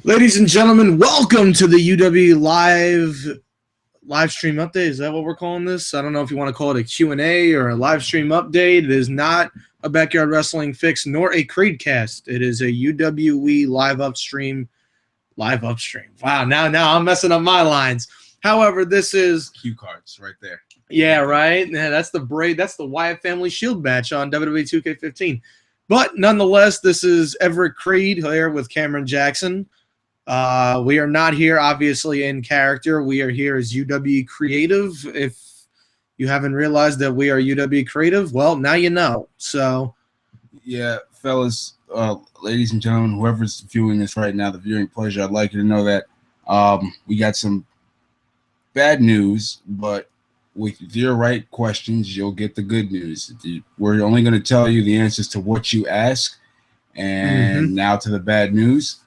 Ladies and gentlemen, welcome to the UWE live stream update. Is that what we're calling this? I don't know if you want to call it a Q&A or a live stream update. It is not a Backyard Wrestling Fix nor a Crede cast. It is a UWE live upstream. Wow, now I'm messing up my lines. However, this is cue cards right there. Yeah, right. Yeah, that's the Wyatt Family Shield match on WWE 2K15. But nonetheless, this is Everett Crede here with Cameron Jackson. We are not here, obviously, in character. We are here as UWE Creative. If you haven't realized that we are UWE Creative, well, now you know. So, yeah, fellas, ladies and gentlemen, whoever's viewing this right now, the viewing pleasure, I'd like you to know that we got some bad news, but with your right questions, you'll get the good news. We're only going to tell you the answers to what you ask. And now to the bad news.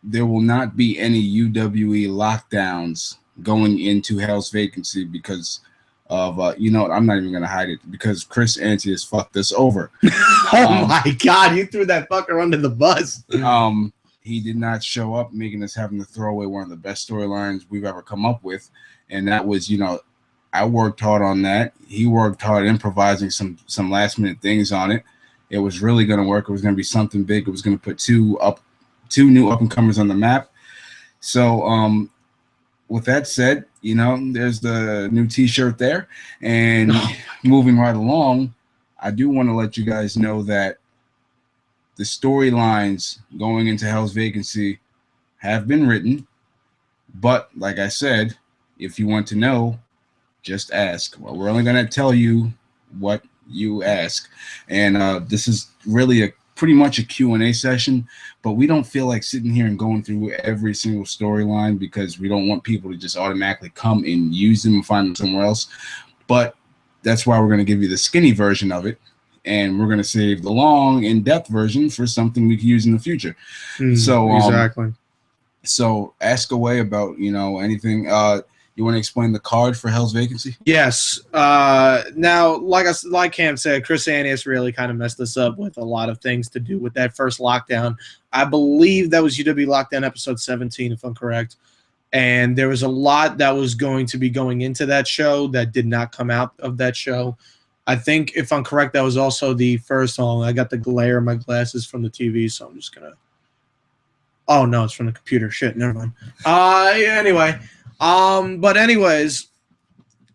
There will not be any UWE lockdowns going into Hell's Vacancy because of, I'm not even going to hide it, because Chris Anti has fucked us over. Oh my God, you threw that fucker under the bus. He did not show up, making us having to throw away one of the best storylines we've ever come up with. And that was, I worked hard on that. He worked hard improvising some last minute things on it. It was really going to work. It was going to be something big. It was going to put two new up-and-comers on the map. So with that said, there's the new t-shirt there. And moving right along, I do want to let you guys know that the storylines going into Hell's Vacancy have been written. But like I said, if you want to know, just ask. Well, we're only going to tell you what you ask. And this is really pretty much a Q&A session, but we don't feel like sitting here and going through every single storyline because we don't want people to just automatically come and use them and find them somewhere else. But that's why we're going to give you the skinny version of it, and we're going to save the long, in-depth version for something we can use in the future. So exactly. So ask away about, anything. You want to explain the card for Hell's Vacancy? Yes. Now, like Cam said, Chris Antius really kind of messed us up with a lot of things to do with that first lockdown. I believe that was UW Lockdown episode 17, if I'm correct. And there was a lot that was going to be going into that show that did not come out of that show. I think, if I'm correct, that was also the first song. I got the glare in my glasses from the TV, so I'm just going to... Oh, no, it's from the computer. Shit, never mind. Anyway... but anyways,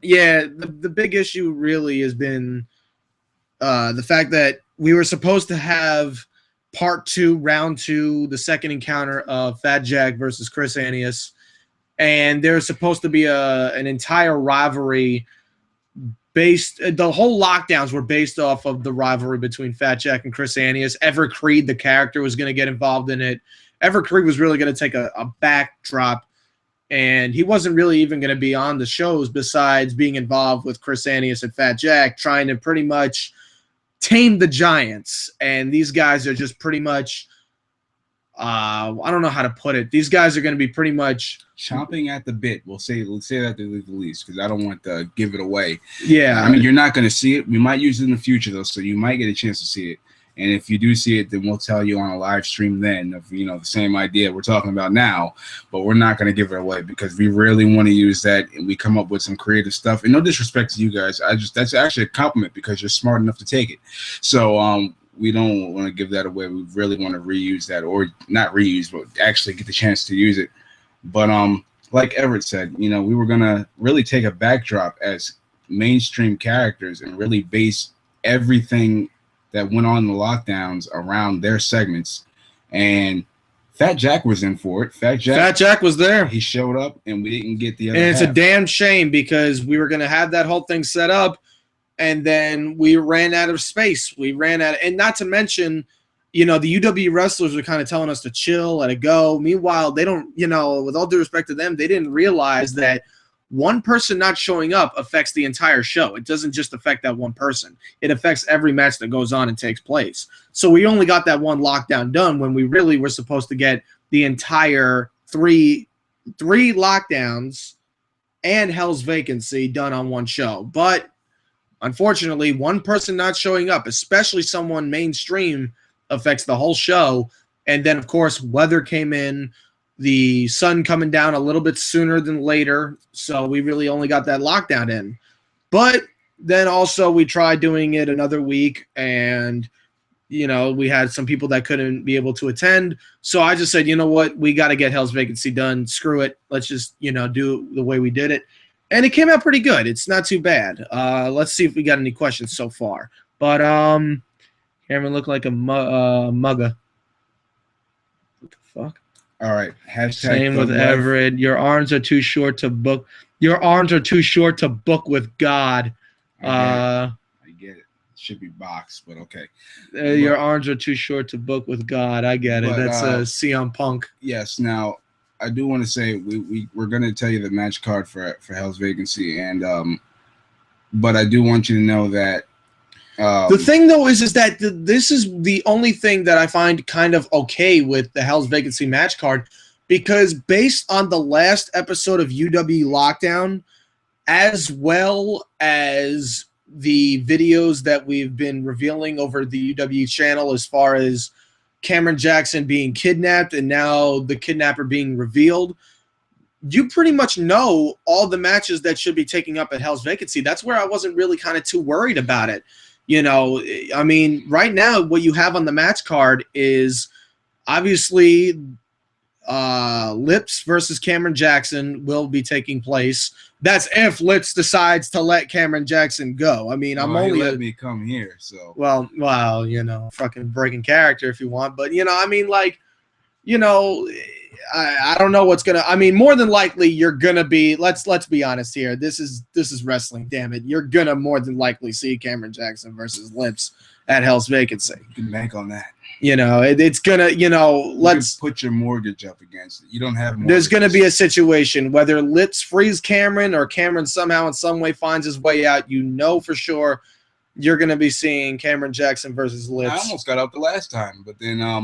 yeah, the big issue really has been the fact that we were supposed to have part 2, round 2, the second encounter of Fat Jack versus Chris Antius, and there's supposed to be an entire rivalry based. The whole lockdowns were based off of the rivalry between Fat Jack and Chris Antius. Everett Crede, the character, was going to get involved in it. Everett Crede was really going to take a backdrop. And he wasn't really even going to be on the shows besides being involved with Chris Antius and Fat Jack, trying to pretty much tame the Giants. And these guys are just pretty much, I don't know how to put it. These guys are going to be pretty much chomping at the bit. We'll say that to the least, because I don't want to give it away. Yeah. I mean, you're not going to see it. We might use it in the future, though, so you might get a chance to see it. And if you do see it, then we'll tell you on a live stream then of, the same idea we're talking about now. But we're not going to give it away because we really want to use that, and we come up with some creative stuff. And no disrespect to you guys. That's actually a compliment because you're smart enough to take it. So we don't want to give that away. We really want to reuse that, or not reuse, but actually get the chance to use it. But like Everett said, we were going to really take a backdrop as mainstream characters and really base everything that went on in the lockdowns around their segments. And Fat Jack was in for it. Fat Jack was there. He showed up, and we didn't get the other And it's half. a damn shame because we were going to have that whole thing set up, and then we ran out of space. And not to mention, the UWE wrestlers were kind of telling us to chill, let it go. Meanwhile, they don't, with all due respect to them, they didn't realize that one person not showing up affects the entire show. It doesn't just affect that one person. It affects every match that goes on and takes place. So we only got that one lockdown done when we really were supposed to get the entire three lockdowns and Hell's Vacancy done on one show. But unfortunately, one person not showing up, especially someone mainstream, affects the whole show. And then, of course, weather came in, the sun coming down a little bit sooner than later. So we really only got that lockdown in. But then also we tried doing it another week, and we had some people that couldn't be able to attend. So I just said, you know what? We got to get Hell's Vacancy done. Screw it. Let's just, do the way we did it. And it came out pretty good. It's not too bad. Let's see if we got any questions so far. But Cameron looked like a mugga. What the fuck? All right. Same with Everett. Your arms are too short to book. Your arms are too short to book with God. I get it. Should be boxed, but okay. Your arms are too short to book with God. I get it. That's CM Punk. Yes. Now, I do want to say we're going to tell you the match card for Hell's Vacancy, and but I do want you to know that the thing though is that this is the only thing that I find kind of okay with the Hell's Vacancy match card, because based on the last episode of UWE Lockdown, as well as the videos that we've been revealing over the UWE channel as far as Cameron Jackson being kidnapped and now the kidnapper being revealed, you pretty much know all the matches that should be taking up at Hell's Vacancy. That's where I wasn't really kind of too worried about it. I mean, right now what you have on the match card is obviously Lips versus Cameron Jackson will be taking place. That's if Lips decides to let Cameron Jackson go. I mean, I'm only let me come here, so well, fucking breaking character if you want, but I mean, like, I don't know what's gonna. I mean, more than likely you're gonna be. Let's be honest here. This is wrestling. Damn it, you're gonna more than likely see Cameron Jackson versus Lips at Hell's Vacancy. You can bank on that. It's gonna. Let's put your mortgage up against it. You don't have. There's gonna be a situation whether Lips frees Cameron or Cameron somehow in some way finds his way out. For sure. You're going to be seeing Cameron Jackson versus Lips. I almost got out the last time, but then I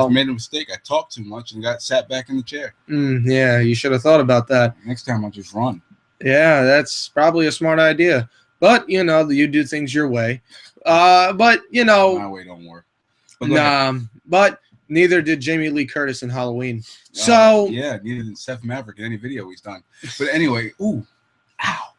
made a mistake. I talked too much and got sat back in the chair. Yeah, you should have thought about that. Next time I'll just run. Yeah, that's probably a smart idea. But, you do things your way. My way don't work. But neither did Jamie Lee Curtis in Halloween. So yeah, neither did Seth Maverick in any video he's done. But anyway, ow.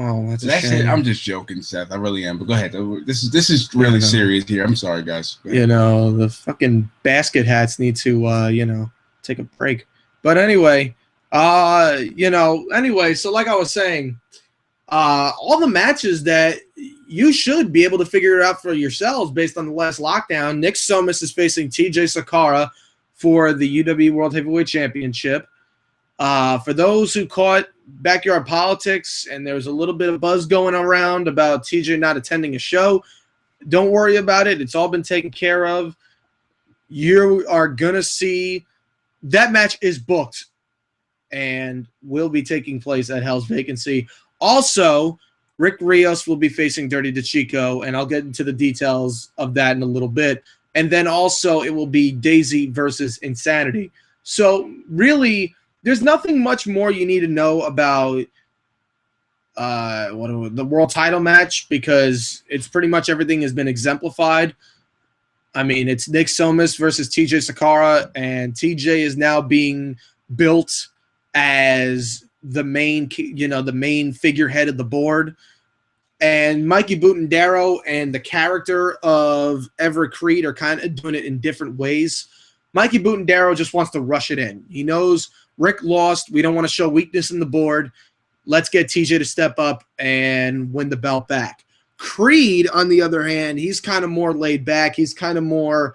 Oh, that's it. I'm just joking, Seth. I really am. But go ahead. This is really serious here. I'm sorry, guys. The fucking basket hats need to, take a break. But anyway, so like I was saying, all the matches that you should be able to figure it out for yourselves based on the last lockdown. Nick Somas is facing TJ Sakara for the UWE World Heavyweight Championship. For those who caught Backyard Politics and there was a little bit of buzz going around about TJ not attending a show, don't worry about it. It's all been taken care of. You are going to see that match is booked and will be taking place at Hell's Vacancy. Also, Rick Rios will be facing Dirty DeChico, and I'll get into the details of that in a little bit. And then also it will be Daisy versus Insanity. So really, there's nothing much more you need to know about the world title match, because it's pretty much everything has been exemplified. I mean, it's Nick Somas versus TJ Sakara, and TJ is now being built as the main figurehead of the board. And Mikey Butendaro and the character of Everett Crede are kind of doing it in different ways. Mikey Butendaro just wants to rush it in. He knows Rick lost. We don't want to show weakness in the board. Let's get TJ to step up and win the belt back. Crede, on the other hand, he's kind of more laid back. He's kind of more,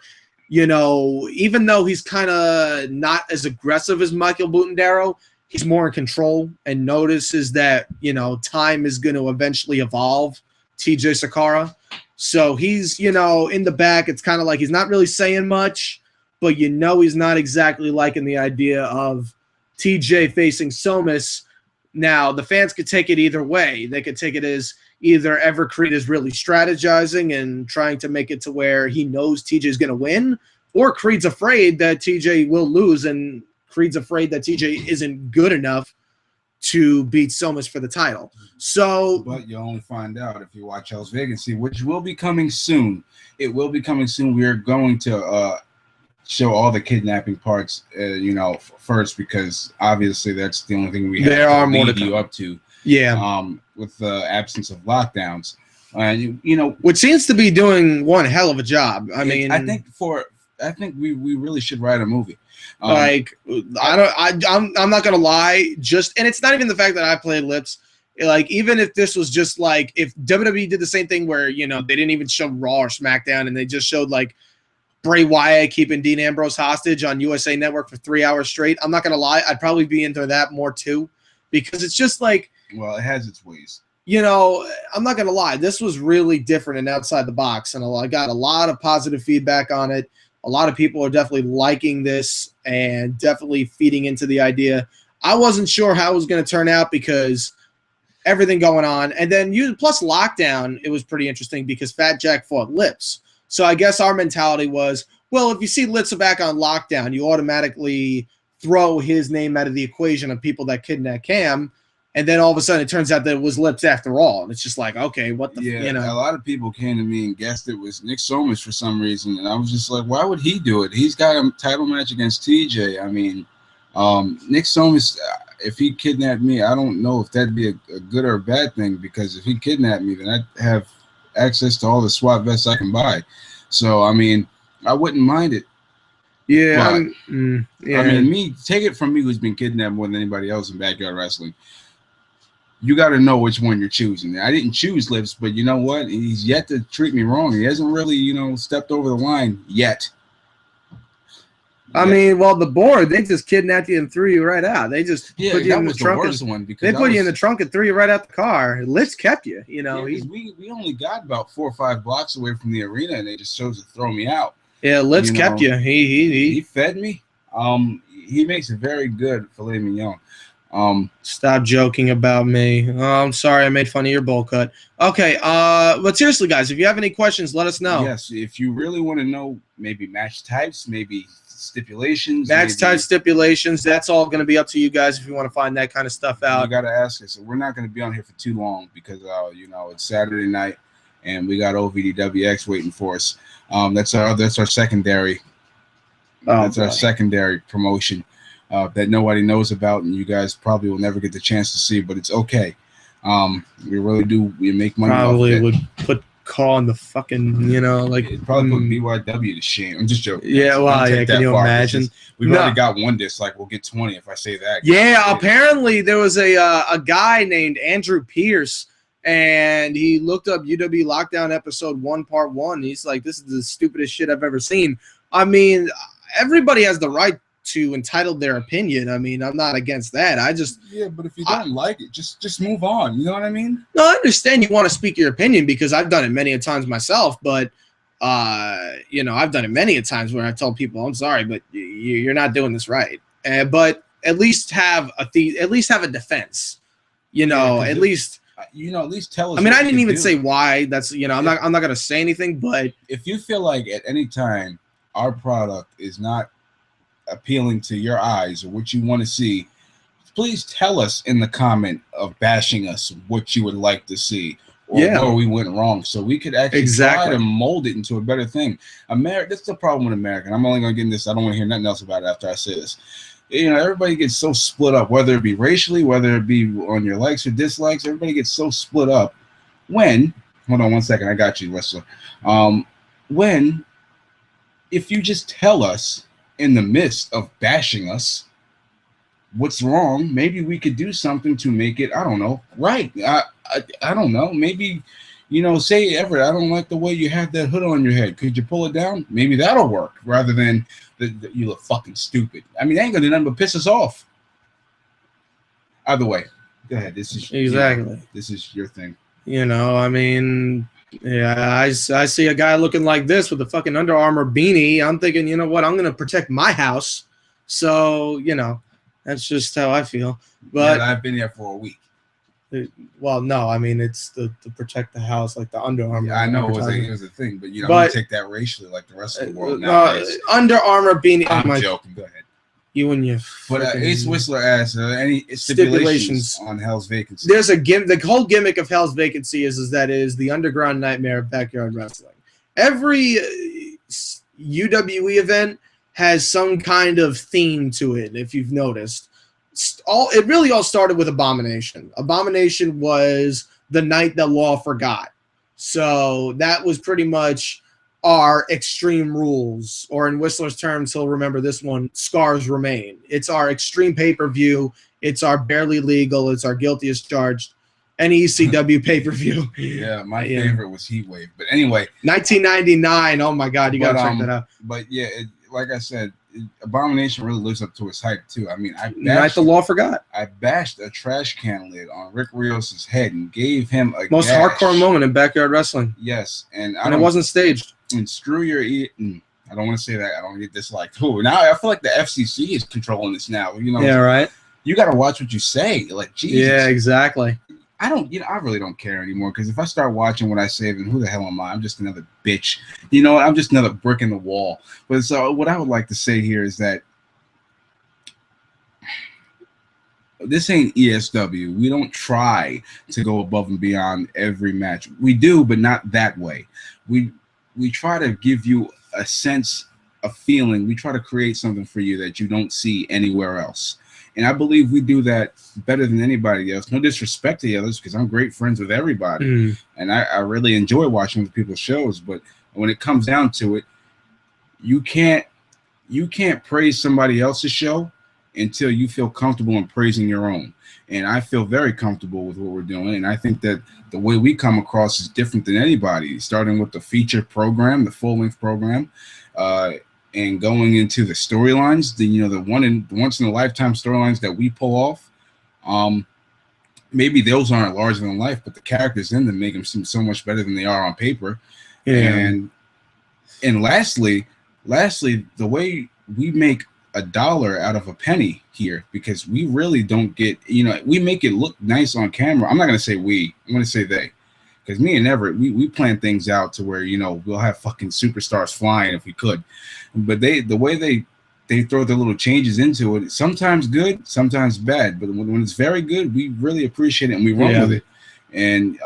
even though he's kind of not as aggressive as Michael Butendaro, he's more in control and notices that, time is going to eventually evolve TJ Sakara. So he's, in the back. It's kind of like he's not really saying much, but he's not exactly liking the idea of TJ facing Somas. Now, the fans could take it either way. They could take it as either Everett Crede is really strategizing and trying to make it to where he knows TJ is going to win, or Creed's afraid that TJ will lose and Creed's afraid that TJ isn't good enough to beat Somas for the title. So, but you'll only find out if you watch Hell's Vacancy, which will be coming soon. It will be coming soon. We are going to show all the kidnapping parts, first, because obviously that's the only thing we have to lead you up to. Yeah. With the absence of lockdowns, which seems to be doing one hell of a job. I mean, I think we really should write a movie. I'm not gonna lie. And it's not even the fact that I played Lips. Like, even if this was just like if WWE did the same thing where they didn't even show Raw or SmackDown and they just showed like Bray Wyatt keeping Dean Ambrose hostage on USA Network for 3 hours straight. I'm not gonna lie. I'd probably be into that more too, because it's just like. Well, it has its ways. I'm not going to lie. This was really different and outside the box, and I got a lot of positive feedback on it. A lot of people are definitely liking this and definitely feeding into the idea. I wasn't sure how it was going to turn out because everything going on. And then plus Lockdown, it was pretty interesting because Fat Jack fought Lips. So I guess our mentality was, well, if you see Lips back on Lockdown, you automatically throw his name out of the equation of people that kidnapped Cam. And then all of a sudden, it turns out that it was Lips after all. And it's just like, okay, what the A lot of people came to me and guessed it was Nick Somas for some reason. And I was just like, why would he do it? He's got a title match against TJ. I mean, Nick Somas, if he kidnapped me, I don't know if that'd be a good or a bad thing, because if he kidnapped me, then I'd have access to all the SWAT vests I can buy. So, I mean, I wouldn't mind it. Yeah. I mean, take it from me, who's been kidnapped more than anybody else in backyard wrestling. You got to know which one you're choosing. I didn't choose Lips, but you know what? He's yet to treat me wrong. He hasn't really, stepped over the line yet. I mean, well, the board, they just kidnapped you and threw you right out. They just put you in the trunk. They put you in the trunk and threw you right out the car. Lips kept you, we only got about 4 or 5 blocks away from the arena, and they just chose to throw me out. Yeah, Lips kept you. He fed me. He makes a very good filet mignon. Stop joking about me. Oh, I'm sorry, I made fun of your bowl cut. Okay, but seriously, guys, if you have any questions, let us know. Yes, if you really want to know, maybe match types, maybe stipulations. Match type stipulations, that's all going to be up to you guys if you want to find that kind of stuff out. You got to ask us. We're not going to be on here for too long because, it's Saturday night, and we got OVDWX waiting for us. That's our secondary. Our secondary promotion. That nobody knows about, and you guys probably will never get the chance to see, but it's okay. We really do. We make money. Probably would put Call in the fucking, it'd probably put BYW to shame. I'm just joking. Yeah, well, yeah. Can you imagine? We've already got one dislike. We'll get 20 if I say that. Yeah, apparently there was a guy named Andrew Pierce, and he looked up UW Lockdown episode 1 part 1. He's like, this is the stupidest shit I've ever seen. I mean, everybody has the right to entitle their opinion. I mean, I'm not against that. But if you don't like it, just move on. You know what I mean? No, I understand you want to speak your opinion because I've done it many a times myself. But I've done it many a times where I told people, I'm sorry, but you're not doing this right. But at least have a defense. At least tell us. I mean, I didn't even say why. That's I'm not gonna say anything. But if you feel like at any time our product is not appealing to your eyes or what you want to see, please tell us in the comment of bashing us what you would like to see or where we went wrong, so we could actually try to mold it into a better thing. That's the problem with America. I'm only gonna get in this. I don't want to hear nothing else about it after I say this. Everybody gets so split up, whether it be racially, whether it be on your likes or dislikes. Everybody gets so split up when, hold on one second, I got you, Wrestler. If you just tell us in the midst of bashing us what's wrong, maybe we could do something to make it, I don't know, right. I don't know. Maybe, say, Everett, I don't like the way you have that hood on your head. Could you pull it down? Maybe that'll work rather than you look fucking stupid. I mean, they ain't gonna do nothing but piss us off. Either way, go ahead. This is this is your thing. I mean, yeah, I see a guy looking like this with a fucking Under Armour beanie. I'm thinking, you know what? I'm going to protect my house. So, that's just how I feel. But I've been here for a week. Well, no, I mean, it's to protect the house, like the Under Armour. Yeah, I know it was a thing, but I don't take that racially like the rest of the world nowadays. Under Armour beanie. I'm joking. Go ahead. You and your But Ace Whistler asks, any stipulations on Hell's Vacancy? There's a the whole gimmick of Hell's Vacancy is that it is the underground nightmare of backyard wrestling. Every UWE event has some kind of theme to it, if you've noticed. It really all started with Abomination. Abomination was the night that Law forgot. So that was pretty much our Extreme Rules, or in Whistler's terms, he'll remember this one, Scars Remain. It's our Extreme pay-per-view. It's our Barely Legal. It's our Guilty as Charged. Any ECW pay-per-view. Yeah, my favorite was Heatwave. But anyway. 1999. Oh, my God. You got to check that out. But, yeah, like I said, Abomination really lives up to its hype, too. I mean, Night the Law forgot. I bashed a trash can lid on Rick Rios' head and gave him a most gash. Hardcore moment in backyard wrestling. Yes. And it wasn't staged. And screw your eating. I don't want to say that. I don't get disliked. Ooh, now I feel like the FCC is controlling this now. You know. Yeah, right. You got to watch what you say. Like, Jesus. Yeah, exactly. I really don't care anymore, because if I start watching what I say, then who the hell am I? I'm just another bitch. You know, I'm just another brick in the wall. But so what I would like to say here is that this ain't ESW. We don't try to go above and beyond every match. We do, but not that way. We try to give you a sense, a feeling. We try to create something for you that you don't see anywhere else. And I believe we do that better than anybody else. No disrespect to the others, because I'm great friends with everybody. And I really enjoy watching other people's shows. But when it comes down to it, you can't praise somebody else's show until you feel comfortable in praising your own. And I feel very comfortable with what we're doing. And I think that the way we come across is different than anybody, starting with the feature program, the full-length program, and going into the storylines, the once in a lifetime storylines that we pull off. Maybe those aren't larger than life, but the characters in them make them seem so much better than they are on paper. Yeah. And lastly, the way we make $1 out of a penny here, because we really don't get, we make it look nice on camera. I'm not going to say we, I'm going to say they, because me and Everett, we plan things out to where, we'll have fucking superstars flying if we could. But the way they throw their little changes into it, sometimes good, sometimes bad. But when it's very good, we really appreciate it and we run with it. And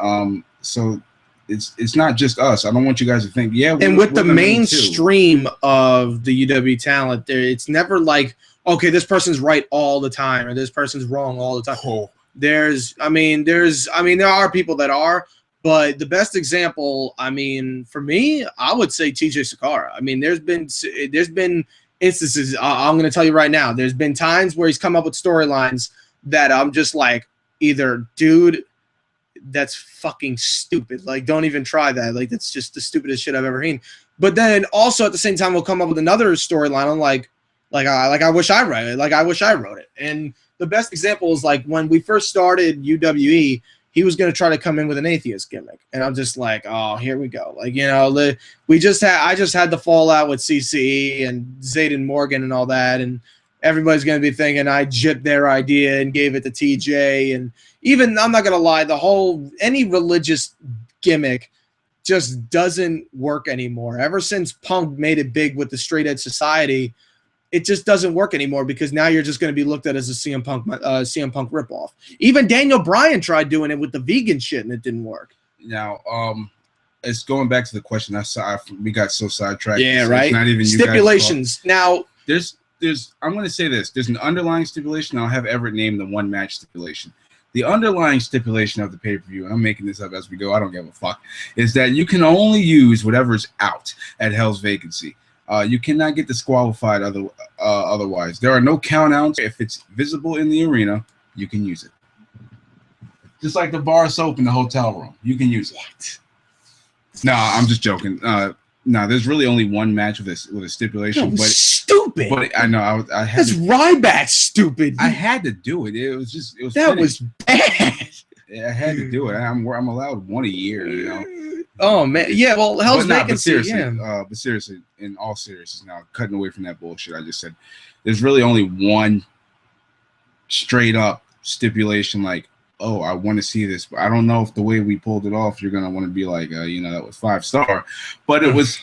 so it's not just us. I don't want you guys to think, and with the mainstream of the UW talent, it's never like, okay, this person's right all the time or this person's wrong all the time. Oh. There are people that are, but the best example, for me, I would say TJ Sakara. There's been instances, I'm going to tell you right now, there's been times where he's come up with storylines that I'm just like, either, dude, that's fucking stupid. Like, don't even try that. Like, that's just the stupidest shit I've ever seen. But then also at the same time, we'll come up with another storyline. I'm like I wish I wrote it. Like, I wish I wrote it. And the best example is like when we first started UWE, he was going to try to come in with an atheist gimmick. And I'm just like, oh, here we go. Like, I just had the fallout with CCE and Zayden Morgan and all that. And everybody's going to be thinking I gypped their idea and gave it to TJ. And even, I'm not going to lie, any religious gimmick just doesn't work anymore. Ever since Punk made it big with the Straight Edge Society, it just doesn't work anymore, because now you're just going to be looked at as a CM Punk ripoff. Even Daniel Bryan tried doing it with the vegan shit, and it didn't work. Now, it's going back to the question. We got so sidetracked. Yeah, right. It's not even stipulations. Now, there's. I'm going to say this. There's an underlying stipulation. I'll have Everett name the one match stipulation. The underlying stipulation of the pay-per-view, and I'm making this up as we go, I don't give a fuck, is that you can only use whatever's out at Hell's Vacancy. You cannot get disqualified otherwise. There are no countouts. If it's visible in the arena, you can use it. Just like the bar soap in the hotel room. You can use it. What? No, I'm just joking. No, there's really only one match with a stipulation. But stupid. But I know I had that's Ryback stupid. I had to do it. It was that fitting. was bad. I had to do it. I'm allowed one a year, Oh man, yeah. Well, Hell's Vacancy. But seriously, in all seriousness, now cutting away from that bullshit I just said, there's really only one straight up stipulation. Like, oh, I want to see this. But I don't know if the way we pulled it off, you're gonna want to be like, that was 5-star. But it was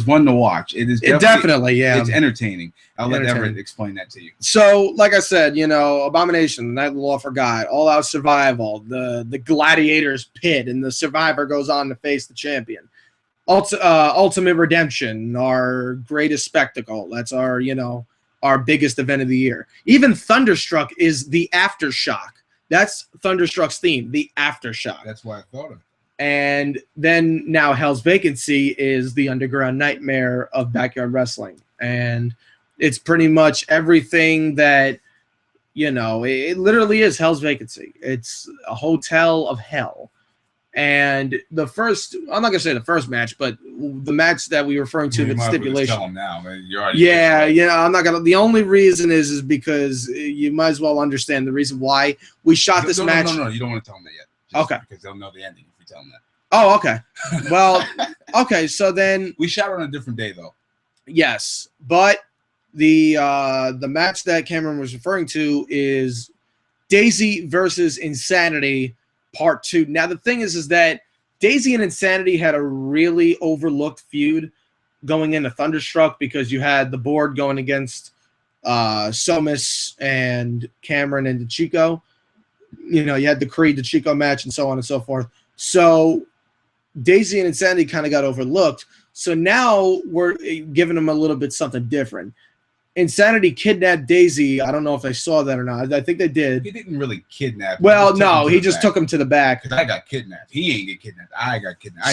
one to watch. It is definitely yeah. It's entertaining. I'll let Everett explain that to you. So, like I said, Abomination, Night of the Law for God, All Out Survival, the Gladiators pit, and the survivor goes on to face the champion. Ultimate Redemption, our greatest spectacle. That's our biggest event of the year. Even Thunderstruck is the Aftershock. That's Thunderstruck's theme, the Aftershock. That's why I thought of it. And then now Hell's Vacancy is the underground nightmare of backyard wrestling. And it's pretty much everything that, it literally is Hell's Vacancy. It's a hotel of hell. And I'm not going to say the first match, but the match that we were referring to with stipulation. Tell them now, man. I'm not going to. The only reason is because you might as well understand the reason why we shot this match. No, you don't want to tell them that yet. Okay. Because they'll know the ending if we tell them that. Oh, okay. Well, okay, so then. We shot on a different day, though. Yes, but the match that Cameron was referring to is Daisy versus Insanity Part 2. Now, the thing is that Daisy and Insanity had a really overlooked feud going into Thunderstruck because you had the board going against Somas and Cameron and DeChico. You had the Crede DeChico match and so on and so forth. So Daisy and Insanity kind of got overlooked. So now we're giving them a little bit something different. Insanity kidnapped Daisy. I don't know if they saw that or not. I think they did. He didn't really kidnap him. Well, no, he just took him to the back. Because I got kidnapped. He ain't get kidnapped. I got kidnapped.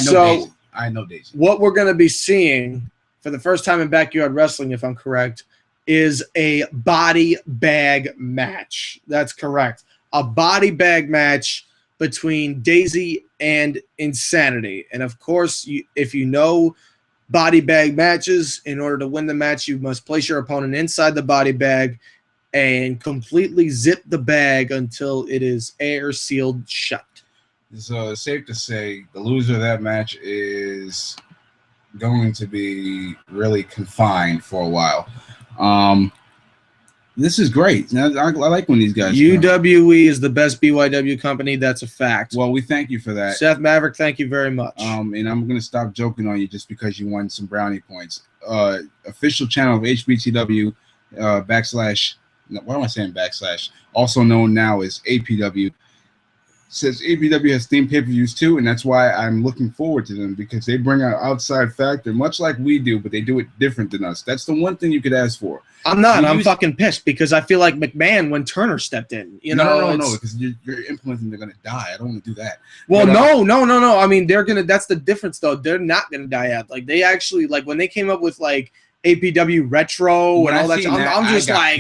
I know Daisy. What we're going to be seeing for the first time in Backyard Wrestling, if I'm correct, is a body bag match. That's correct. A body bag match between Daisy and Insanity. And, of course, if you know body bag matches, in order to win the match, you must place your opponent inside the body bag and completely zip the bag until it is air sealed shut. It's safe to say the loser of that match is going to be really confined for a while. This is great. I like when these guys UWE is the best BYW company. That's a fact. Well, we thank you for that. Seth Maverick, thank you very much. And I'm going to stop joking on you just because you won some brownie points. Official channel of HBTW why am I saying backslash? Also known now as APW. Says APW has themed pay-per-views too, and that's why I'm looking forward to them because they bring out outside factor much like we do, but they do it different than us. That's the one thing you could ask for. I'm fucking pissed because I feel like McMahon when Turner stepped in. No, because you're implementing they're gonna die. I don't want to do that. Well, no. I mean, they're gonna. That's the difference, though. They're not gonna die out. Like they actually when they came up with like APW Retro and all that.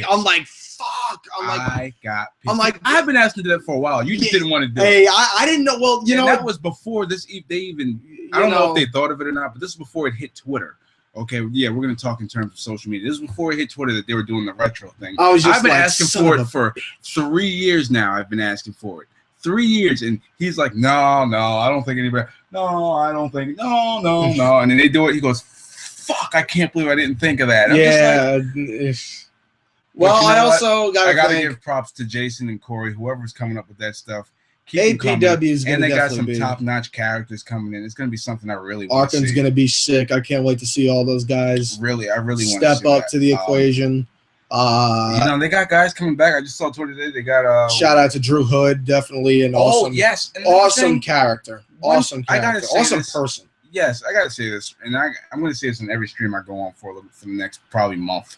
I'm like. Fuck! I got pissed. I've been asking to do that for a while. You just didn't want to do it. Hey, I didn't know. Well, that was before this. They even. I don't know if they thought of it or not, but this is before it hit Twitter. Okay, yeah, we're gonna talk in terms of social media. This is before it hit Twitter that they were doing the retro thing. I've been asking for it for 3 years now. I've been asking for it 3 years, and he's like, no, I don't think anybody. No, I don't think. No. And then they do it. He goes, fuck! I can't believe I didn't think of that. I'm just like, well, I also got to give props to Jason and Corey, whoever's coming up with that stuff. APW is and they got some top-notch characters coming in. It's going to be something I really want to see. Arkham's going to be sick. I can't wait to see all those guys. I really want to step up to the equation. They got guys coming back. I just saw Twitter today. They got shout out to Drew Hood, definitely an awesome character. Awesome character. Awesome person. Yes, I got to say this, and I'm going to say this in every stream I go on for the next probably month.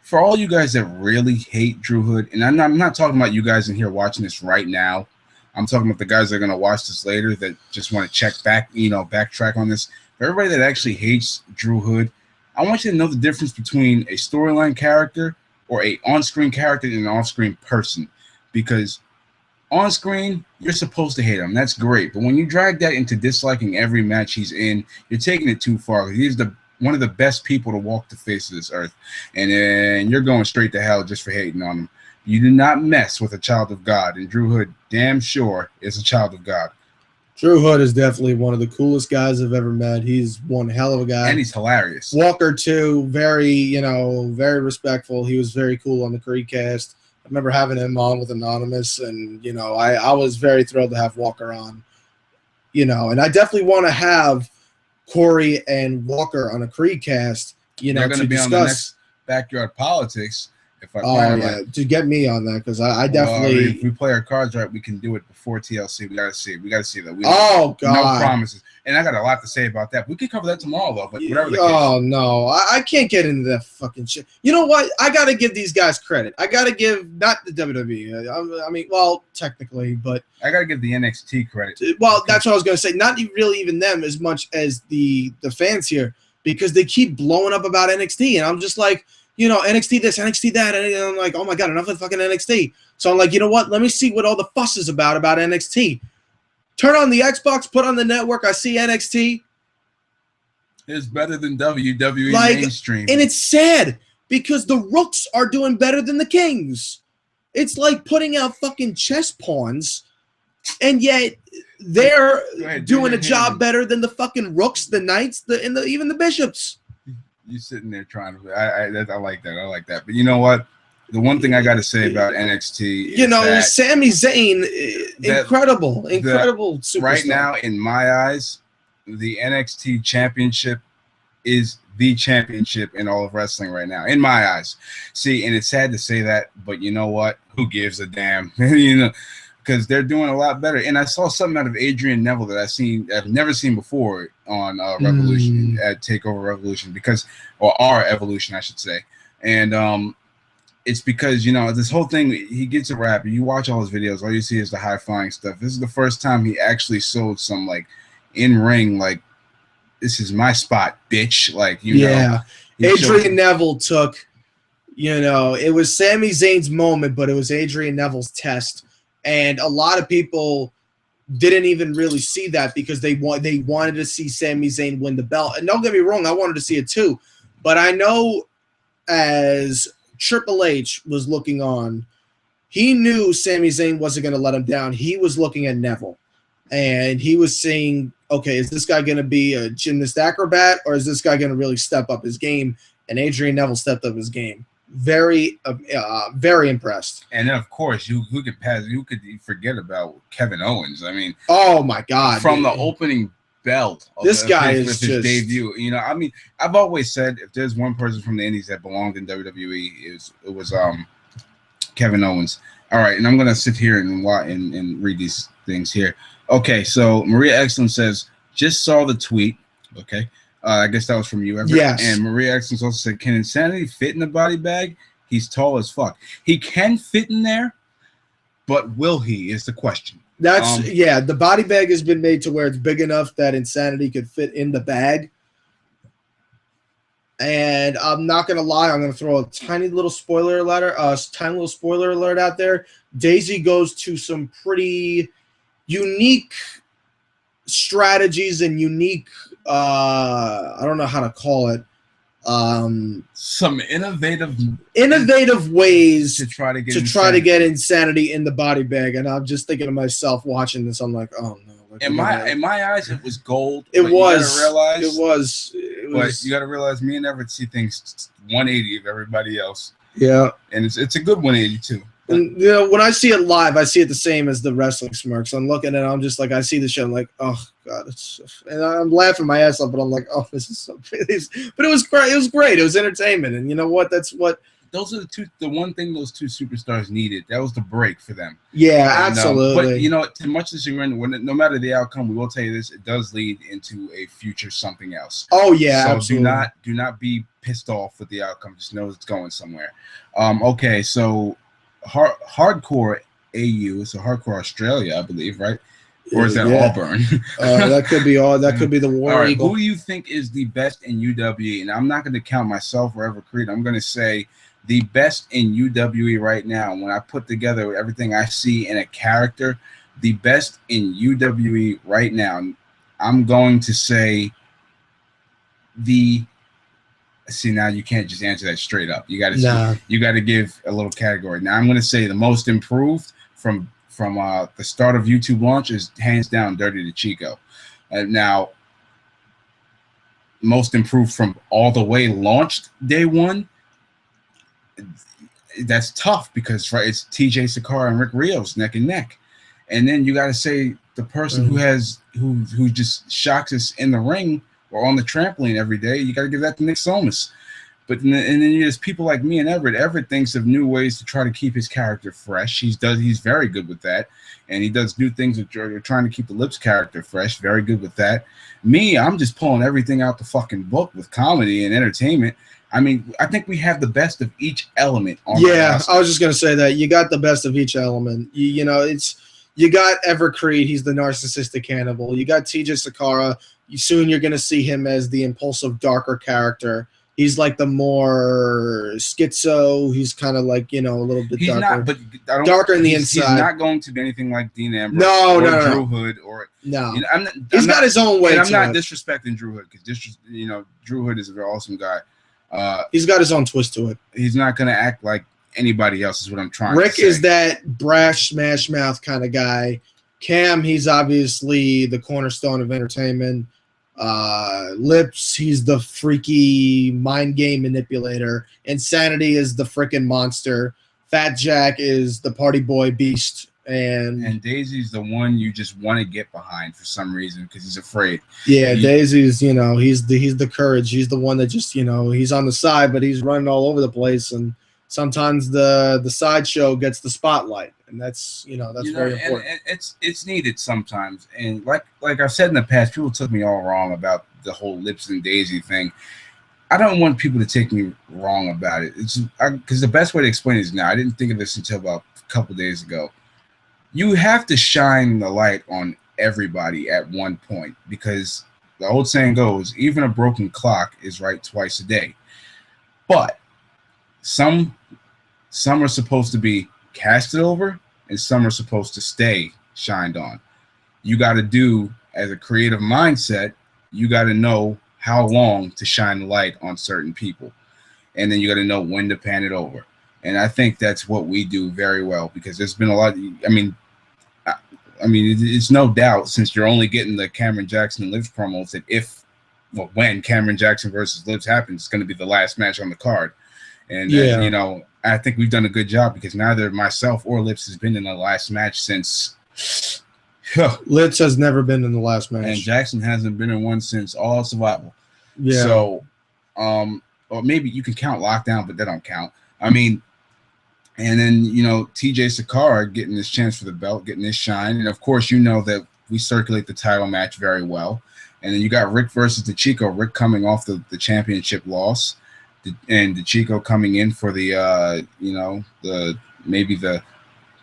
For all you guys that really hate Drew Hood, and I'm not talking about you guys in here watching this right now. I'm talking about the guys that are going to watch this later that just want to check back, backtrack on this. For everybody that actually hates Drew Hood, I want you to know the difference between a storyline character or a on-screen character and an off-screen person. Because on-screen, you're supposed to hate him. That's great. But when you drag that into disliking every match he's in, you're taking it too far. He's one of the best people to walk the face of this earth. And then you're going straight to hell just for hating on him. You do not mess with a child of God. And Drew Hood, damn sure, is a child of God. Drew Hood is definitely one of the coolest guys I've ever met. He's one hell of a guy. And he's hilarious. Walker, too, very respectful. He was very cool on the Crede cast. remember having him on with Anonymous, and I was very thrilled to have Walker on. And I definitely want to have Corey and Walker on a Crede cast. They're going to be discuss on the next Backyard Politics. If I plan right. To get me on that, because I definitely. If we play our cards right, we can do it before TLC. We got to see. We got to see that. God! No promises. And I got a lot to say about that. We could cover that tomorrow, though. But whatever the case. Oh no, I can't get into that fucking shit. You know what? I got to give these guys credit. I got to give not the WWE. I mean, well, technically, but I got to give the NXT credit. Well, that's what I was gonna say. Not really even them as much as the fans here, because they keep blowing up about NXT, and I'm just like. NXT this, NXT that, and I'm like, oh my god, enough of fucking NXT. So I'm like, you know what? Let me see what all the fuss is about NXT. Turn on the Xbox, put on the network. I see NXT. It's better than WWE mainstream, and it's sad because the Rooks are doing better than the Kings. It's like putting out fucking chess pawns, and yet they're doing a job better than the fucking Rooks, the Knights, even the Bishops. You sitting there trying to. I like that. I like that. But you know what? The one thing I got to say about NXT, is Sami Zayn, incredible superstar. Right now, in my eyes, the NXT Championship is the championship in all of wrestling right now. In my eyes, see, and it's sad to say that, but you know what? Who gives a damn? Because they're doing a lot better. And I saw something out of Adrian Neville that I've never seen before on Revolution at Takeover Revolution, or our Evolution, I should say. And it's because this whole thing, he gets a rap. You watch all his videos, all you see is the high flying stuff. This is the first time he actually showed some in ring, this is my spot, bitch. Adrian Neville took, it was Sami Zayn's moment, but it was Adrian Neville's test. And a lot of people didn't even really see that because they wanted to see Sami Zayn win the belt. And don't get me wrong, I wanted to see it too. But I know as Triple H was looking on, he knew Sami Zayn wasn't going to let him down. He was looking at Neville. And he was saying, okay, is this guy going to be a gymnast acrobat, or is this guy going to really step up his game? And Adrian Neville stepped up his game. Very impressed. And then, of course, who could forget about Kevin Owens? I mean, oh my god! From the opening belt, this guy is just his debut. I mean, I've always said if there's one person from the Indies that belonged in WWE, it was Kevin Owens. All right, and I'm gonna sit here and read these things here. Okay, so Maria Excellence says, just saw the tweet. Okay. I guess that was from you, Everett. Yes. And Maria Excellence also said, can Insanity fit in the body bag? He's tall as fuck. He can fit in there, but will he is the question. That's the body bag has been made to where it's big enough that Insanity could fit in the bag. And I'm not gonna lie, I'm gonna throw a tiny little spoiler alert out there. Daisy goes to some pretty unique strategies and unique I don't know how to call it. Some innovative ways to try to get Insanity in the body bag, and I'm just thinking to myself watching this. I'm like, oh no. In my eyes, it was gold. It was. But you got to realize, me and Everett see things 180 of everybody else. Yeah, and it's a good 180 too. And, when I see it live, I see it the same as the wrestling smirks. I'm looking at it, I'm just like, I see the show, I'm like, oh god, and I'm laughing my ass off, but I'm like, oh, this is so pretty. But it was great. It was great. It was entertainment, and you know what? That's what. Those are the one thing those two superstars needed. That was the break for them. Yeah, and, absolutely. But to much as you no matter the outcome, we will tell you this: it does lead into a future something else. Oh yeah, so absolutely. do not be pissed off with the outcome. Just know it's going somewhere. Okay, so hardcore AU, so hardcore Australia, I believe, right? Or is that Auburn? That could be all. That could be the War all right, Eagle. Who do you think is the best in UWE? And I'm not going to count myself or Everett Crede. I'm going to say the best in UWE right now. When I put together everything I see in a character, the best in UWE right now, I'm going to say See, now you can't just answer that straight up. You got to give a little category. Now I'm going to say the most improved from the start of YouTube launch is hands down Dirty to Chico. Now, most improved from all the way launched day one. that's tough because it's TJ Sakara and Rick Rios neck and neck, and then you got to say the person who just shocks us in the ring or on the trampoline every day. You got to give that to Nick Somas. But and then there's people like me and Everett. Everett thinks of new ways to try to keep his character fresh. He's very good with that, and he does new things with trying to keep the Lips character fresh. Very good with that. Me, I'm just pulling everything out the fucking book with comedy and entertainment. I mean, I think we have the best of each element on the roster. I was just gonna say that you got the best of each element. You know, you got Everett Crede. He's the narcissistic cannibal. You got TJ Sakara. Soon you're gonna see him as the impulsive, darker character. He's like the more schizo. He's kind of like, a little bit darker. Darker in the inside. He's not going to be anything like Dean Ambrose Drew Hood no. He's got his own way. And I'm not disrespecting Drew Hood because Drew Hood is a very awesome guy. He's got his own twist to it. He's not going to act like anybody else. Is what I'm trying Rick to say. is that brash, smash mouth kind of guy. Cam, he's obviously the cornerstone of entertainment. Lips, he's the freaky mind game manipulator. Insanity is the freaking monster. Fat Jack is the party boy beast, and Daisy's the one you just want to get behind for some reason because he's afraid. Yeah, Daisy's he's the courage. He's the one that just he's on the side, but he's running all over the place, and sometimes the sideshow gets the spotlight. And that's very important. And it's needed sometimes. And like I've said in the past, people took me all wrong about the whole Lips and Daisy thing. I don't want people to take me wrong about it. It's because the best way to explain it is now. I didn't think of this until about a couple days ago. You have to shine the light on everybody at one point because the old saying goes, even a broken clock is right twice a day. But some are supposed to be casted over and some are supposed to stay shined on. You got to do, as a creative mindset, you got to know how long to shine the light on certain people, and then you got to know when to pan it over. And I think that's what we do very well because there's been a lot. I mean, it's no doubt since you're only getting the Cameron Jackson and Lips promos that when Cameron Jackson versus Lips happens, it's going to be the last match on the card. And I think we've done a good job because neither myself or Lips has been in the last match since. Lips has never been in the last match, and Jackson hasn't been in one since All Survival. Yeah. So, or maybe you can count Lockdown, but that don't count. I mean, and then TJ Sakara getting this chance for the belt, getting this shine, and of course that we circulate the title match very well. And then you got Rick versus DeChico. Rick coming off the championship loss. And DeChico coming in for the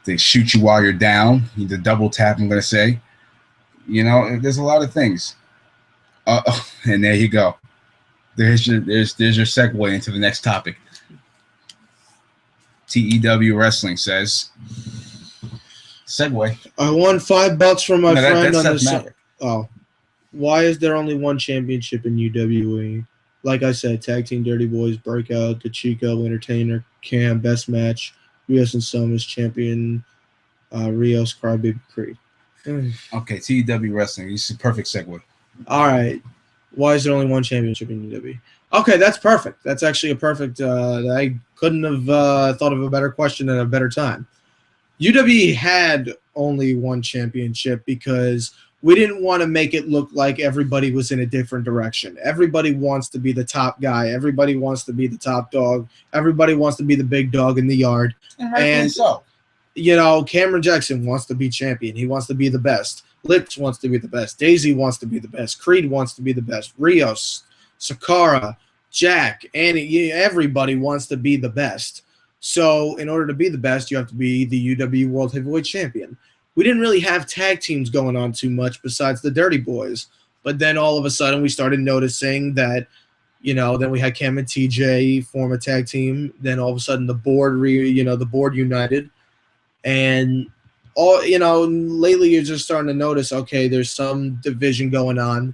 they shoot you while you're down, the double tap. I'm gonna say, there's a lot of things. And there you go. There's your segue into the next topic. TEW Wrestling says, segue. I won $5 from my friend on this. Maverick. Oh, why is there only one championship in UWE? Like I said, Tag Team Dirty Boys, Breakout, DeChico, Entertainer, Cam, Best Match, Rios and Somas, Champion, Rios, Crybaby, Crede. Okay, TEW Wrestling. This is a perfect segue. All right. Why is there only one championship in UWE? Okay, that's perfect. That's actually a perfect I couldn't have thought of a better question at a better time. UWE had only one championship because we didn't want to make it look like everybody was in a different direction. Everybody wants to be the top guy. Everybody wants to be the top dog. Everybody wants to be the big dog in the yard. And so, Cameron Jackson wants to be champion. He wants to be the best. Lips wants to be the best. Daisy wants to be the best. Crede wants to be the best. Rios, Sakara, Jack, Annie, everybody wants to be the best. So in order to be the best, you have to be the UWE World Heavyweight Champion. We didn't really have tag teams going on too much besides the Dirty Boys. But then all of a sudden we started noticing that, then we had Cam and TJ form a tag team. Then all of a sudden the board, the board united. And lately you're just starting to notice, okay, there's some division going on.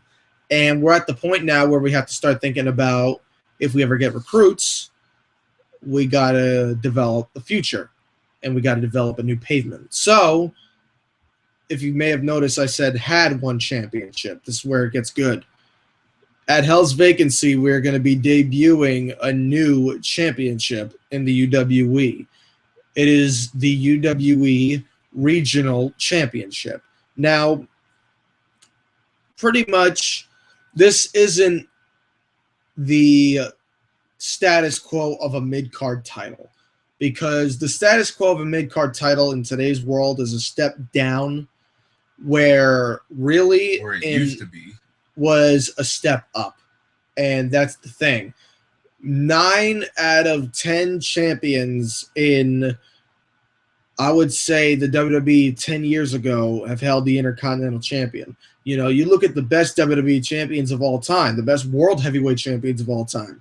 And we're at the point now where we have to start thinking about if we ever get recruits, we got to develop the future. And we got to develop a new pavement. So if you may have noticed, I said had one championship. This is where it gets good. At Hell's Vacancy, we're going to be debuting a new championship in the UWE. It is the UWE Regional Championship. Now, pretty much, this isn't the status quo of a mid-card title, because the status quo of a mid-card title in today's world is a step down, where really Where it used to be was a step up. And that's the thing. 9 out of 10 champions in, I would say, the WWE 10 years ago have held the Intercontinental Champion. You know, you look at the best WWE champions of all time, the best World Heavyweight champions of all time.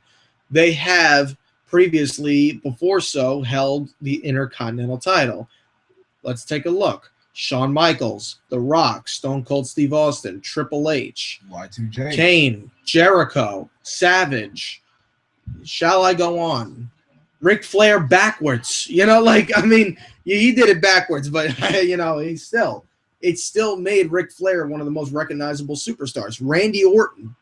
They have previously, before so, held the Intercontinental title. Let's take a look. Shawn Michaels, The Rock, Stone Cold Steve Austin, Triple H, Y2J, Kane, Jericho, Savage. Shall I go on? Ric Flair backwards. You know, like, I mean, he did it backwards, but, you know, it still made Ric Flair one of the most recognizable superstars. Randy Orton.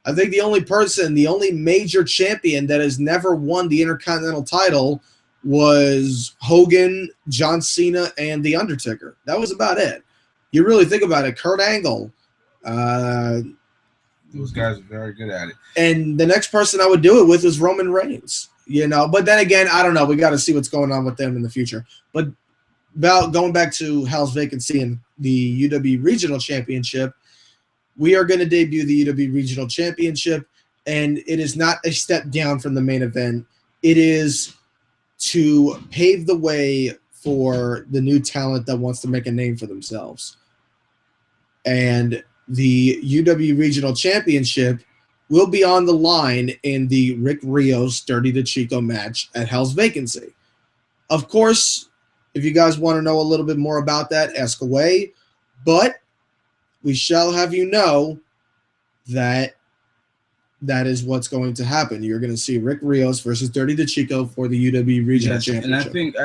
I think the only major champion that has never won the Intercontinental title was Hogan, John Cena, and The Undertaker. That was about it. You really think about it. Kurt Angle. Those guys are very good at it. And the next person I would do it with is Roman Reigns. You know, but then again, I don't know. We got to see what's going on with them in the future. But about going back to Hell's Vacancy and the UW Regional Championship, we are going to debut the UW Regional Championship, and it is not a step down from the main event. It is to pave the way for the new talent that wants to make a name for themselves. And the UW Regional Championship will be on the line in the Rick Rios Dirty to Chico match at Hell's Vacancy. Of course, if you guys want to know a little bit more about that, ask away. But we shall have you know that that is what's going to happen. You're going to see Rick Rios versus Dirty to Chico for the UW Regional Championship. And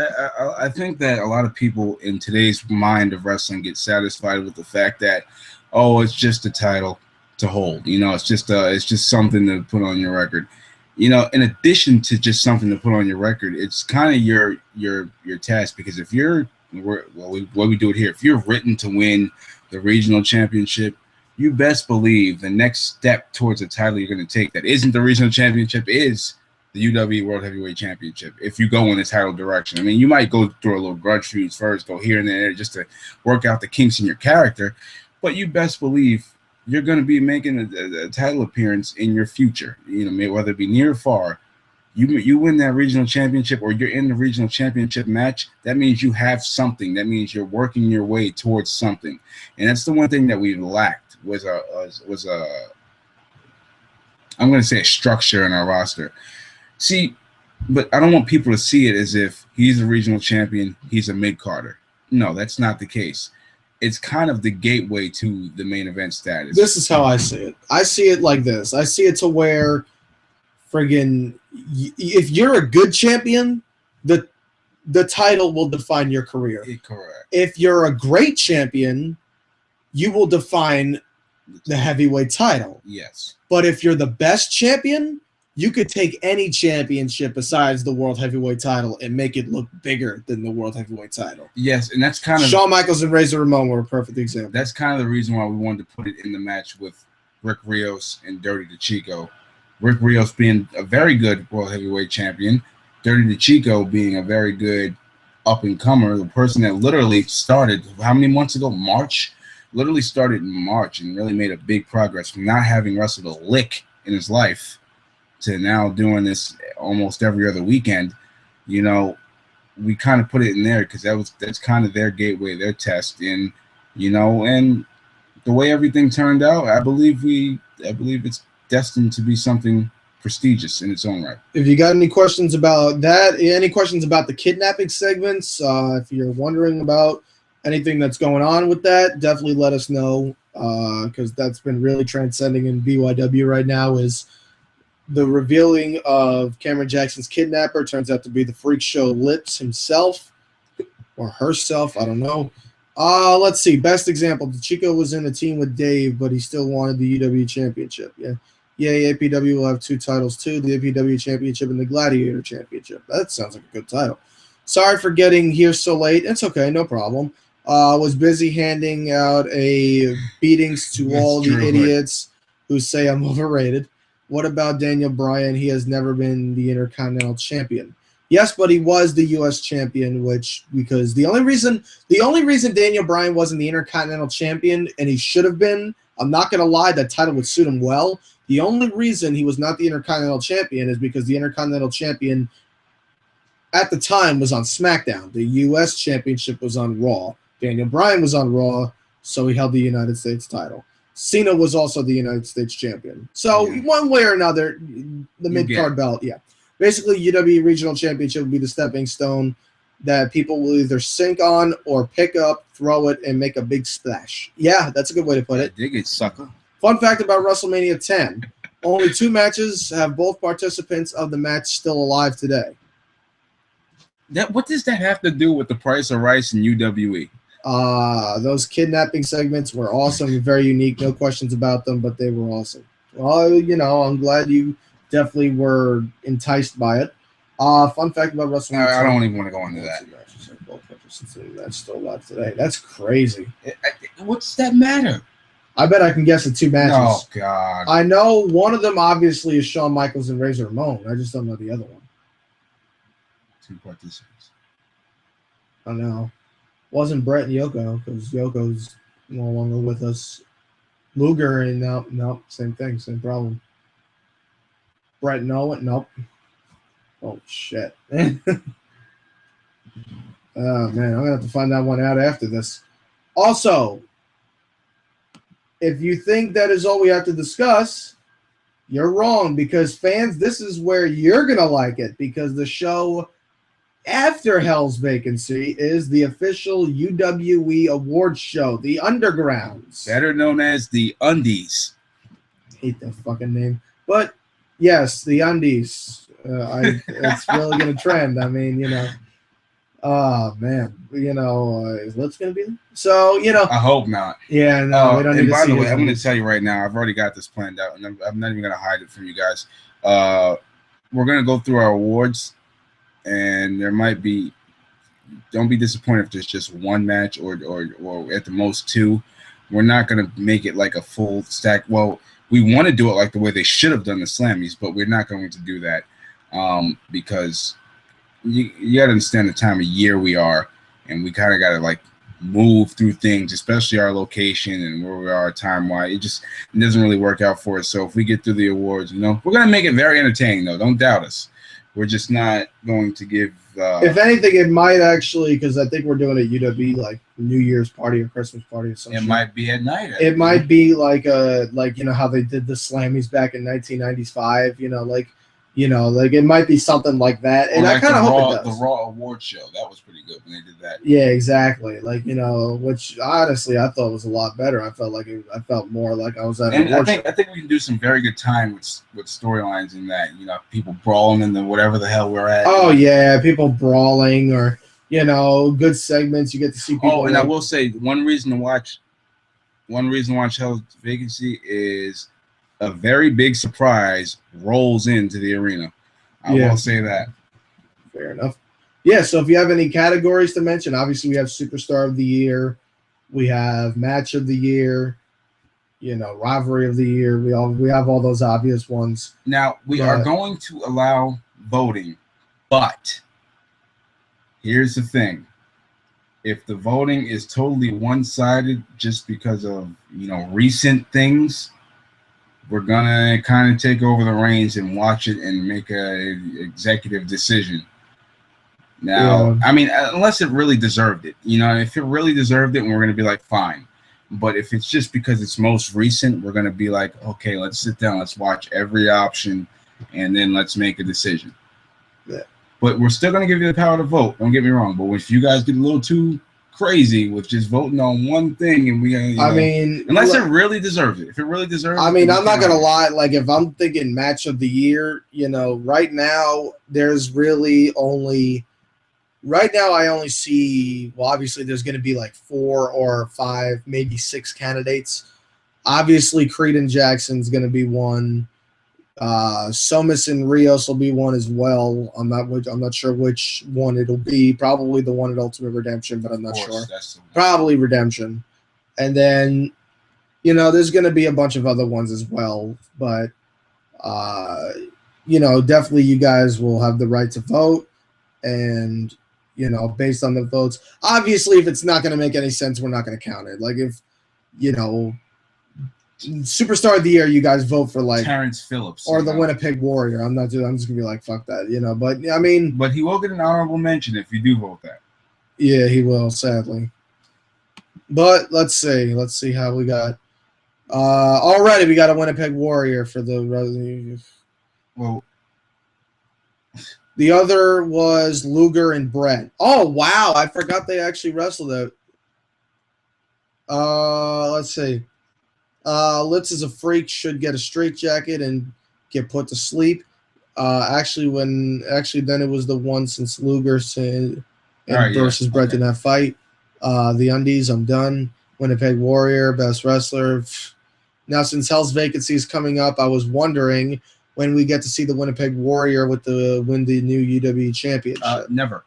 I think that a lot of people in today's mind of wrestling get satisfied with the fact that, oh, it's just a title to hold. You know, it's just something to put on your record. You know, in addition to just something to put on your record, it's kind of your task, because if you're what we do it here, if you're written to win the regional championship, you best believe the next step towards a title you're going to take that isn't the regional championship is the UWE World Heavyweight Championship. If you go in the title direction, I mean, you might go through a little grudge feuds first, go here and there just to work out the kinks in your character, but you best believe you're going to be making a title appearance in your future. You know, whether it be near or far. You win that regional championship, or you're in the regional championship match, that means you have something. That means you're working your way towards something. And that's the one thing that we lacked was I'm going to say a structure in our roster. See, but I don't want people to see it as if he's a regional champion, he's a mid-carder. No, that's not the case. It's kind of the gateway to the main event status. This is how I see it. I see it like this. I see it to where friggin' if you're a good champion, the title will define your career. Correct. If you're a great champion, you will define the heavyweight title. Yes. But if you're the best champion, you could take any championship besides the World Heavyweight title and make it look bigger than the World Heavyweight title. Yes, and that's kind of Shawn Michaels and Razor Ramon were a perfect example. That's kind of the reason why we wanted to put it in the match with Rick Rios and Dirty to Chico. Rick Rios being a very good World Heavyweight champion, Dirty to Chico being a very good up-and-comer, the person that literally started, how many months ago? March? Literally started in March and really made a big progress from not having wrestled a lick in his life to now doing this almost every other weekend. You know, we kind of put it in there because that's kind of their gateway, their test. And, you know, and the way everything turned out, I believe it's destined to be something prestigious in its own right. If you got any questions about that, any questions about the kidnapping segments, if you're wondering about anything that's going on with that, definitely let us know, because that's been really transcending in BYW right now. Is the revealing of Cameron Jackson's kidnapper turns out to be the Freak Show Lips himself or herself, I don't know. Let's see. Best example, Chico was in a team with Dave, but he still wanted the UW championship. Yeah. Yay, APW will have 2 titles too, the APW Championship and the Gladiator Championship. That sounds like a good title. Sorry for getting here so late. It's okay, no problem. Was busy handing out beatings to That's all the true. idiots who say I'm overrated. What about Daniel Bryan? He has never been the Intercontinental Champion. Yes, but he was the U.S. champion, because the only reason Daniel Bryan wasn't the Intercontinental Champion, and he should have been, I'm not going to lie, that title would suit him well. The only reason he was not the Intercontinental Champion is because the Intercontinental Champion at the time was on SmackDown. The U.S. Championship was on Raw. Daniel Bryan was on Raw, so he held the United States title. Cena was also the United States champion. So one way or another, the mid-card belt, Basically, UWE Regional Championship will be the stepping stone that people will either sink on or pick up, throw it, and make a big splash. Yeah, that's a good way to put it. Dig it, sucker. Fun fact about WrestleMania 10. Only 2 matches have both participants of the match still alive today. What does that have to do with the price of rice and UWE? Those kidnapping segments were awesome and very unique. No questions about them, but they were awesome. Well, I'm glad you definitely were enticed by it. Fun fact about WrestleMania. I don't even want to go into that. That's still alive today. That's crazy. What's that matter? I bet I can guess the 2 matches. Oh, God. I know one of them obviously is Shawn Michaels and Razor Ramon. I just don't know the other one. 2 participants. I know. Wasn't Brett and Yoko, because Yoko's no longer with us. Luger and no, same thing, same problem. Brett and Owen, nope. Oh, shit. Oh, man, I'm going to have to find that one out after this. Also, if you think that is all we have to discuss, you're wrong, because fans, this is where you're going to like it, because the show after Hell's Vacancy is the official UWE awards show, the Undergrounds. Better known as the Undies. I hate that fucking name. But, yes, the Undies. It's really going to trend. I mean, oh, man. What's going to be? So, I hope not. Yeah, no, we don't need to see. And by the way, I'm going to tell you right now, I've already got this planned out, and I'm not even going to hide it from you guys. We're going to go through our awards, and there might be, don't be disappointed if there's just 1 match or at the most 2. We're not going to make it like a full stack. Well, we want to do it like the way they should have done the Slammies, but we're not going to do that because you got to understand the time of year we are, and we kind of got to like move through things, especially our location and where we are time-wise. It doesn't really work out for us. So if we get through the awards, we're going to make it very entertaining, though. Don't doubt us. We're just not going to give. If anything, it might actually, because I think we're doing a UWE like New Year's party or Christmas party or something. It might be at night. It might be like how they did the Slammies back in 1995. It might be something like that. And I kind of hope it does. The Raw Award Show, that was pretty good when they did that. Yeah, exactly. Which honestly I thought was a lot better. I felt more like I was at an award show. I think we can do some very good time with storylines in that. People brawling in the whatever the hell we're at. Oh yeah, people brawling or good segments. You get to see people. Oh, and I will say one reason to watch Hell's Vacancy is a very big surprise rolls into the arena. I will say that. Fair enough. Yeah, so if you have any categories to mention, obviously we have Superstar of the Year, we have Match of the Year, Rivalry of the Year. We have all those obvious ones. Now, we are going to allow voting, but here's the thing. If the voting is totally one-sided just because of, recent things, we're going to kind of take over the reins and watch it and make an executive decision. Now, I mean, unless it really deserved it. If it really deserved it, we're going to be like, fine. But if it's just because it's most recent, we're going to be like, okay, let's sit down. Let's watch every option, and then let's make a decision. Yeah. But we're still going to give you the power to vote. Don't get me wrong. But if you guys get a little too crazy with just voting on one thing, and unless it really deserves it. If it really deserves it. I mean, I'm not gonna lie, like if I'm thinking Match of the Year, right now there's really only I only see, well, obviously there's gonna be like 4 or 5, maybe 6 candidates. Obviously Crede and Jackson's gonna be one. Somas and Rios will be one as well. I'm not sure which one it'll be. Probably the one at Ultimate Redemption, but I'm not sure. Probably Redemption. And then, there's going to be a bunch of other ones as well. But, definitely you guys will have the right to vote. And, based on the votes, obviously, if it's not going to make any sense, we're not going to count it. Like if, Superstar of the Year, you guys vote for like Terrence Phillips or the Winnipeg Warrior. I'm just gonna be like, fuck that, But I mean, but he will get an honorable mention if you do vote that. Yeah, he will, sadly. But let's see how we got. Already we got a Winnipeg Warrior for the. Well, the other was Luger and Brett. Oh wow, I forgot they actually wrestled out. Let's see. Litz is a freak, should get a straitjacket and get put to sleep. Then it was the one since Luger versus Brett in that fight. The Undies, I'm done. Winnipeg Warrior, best wrestler. Now, since Hell's Vacancy is coming up, I was wondering when we get to see the Winnipeg Warrior win the new UWE championship. Never.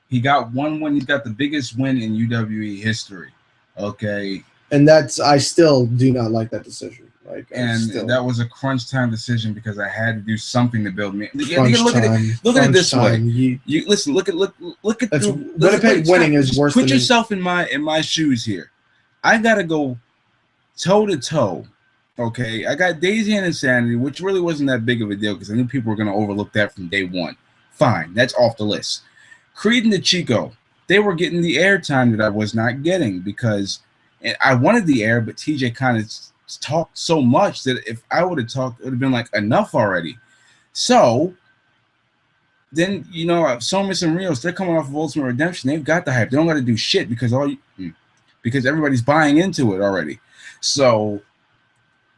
He got one win. He got the biggest win in UWE history. Okay. And I still do not like that decision. That was a crunch time decision because I had to do something to build me. Look at it this way. You listen. Look at Winnipeg winning is worse. Put yourself in my shoes here. I gotta go toe to toe. Okay, I got Daisy and Insanity, which really wasn't that big of a deal because I knew people were gonna overlook that from day one. Fine, that's off the list. Crede and the Chico, they were getting the airtime that I was not getting because. And I wanted the air, but TJ kind of talked so much that if I would have talked, it would have been like enough already. So then, Somas and Rios, they're coming off of Ultimate Redemption. They've got the hype. They don't got to do shit because everybody's buying into it already. So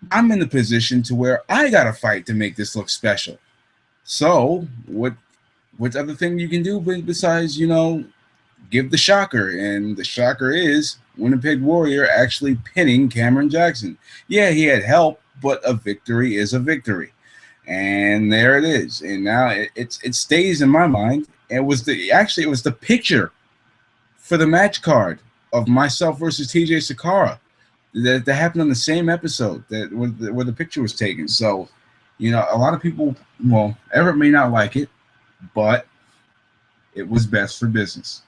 I'm in the position to where I got to fight to make this look special. So what other thing you can do besides, give the shocker? And the shocker is Winnipeg Warrior actually pinning Cameron Jackson. Yeah, he had help, but a victory is a victory. And there it is. And now it stays in my mind. It was the picture for the match card of myself versus TJ Sakara that happened on the same episode where the picture was taken. So, a lot of people, Everett may not like it, but it was best for business.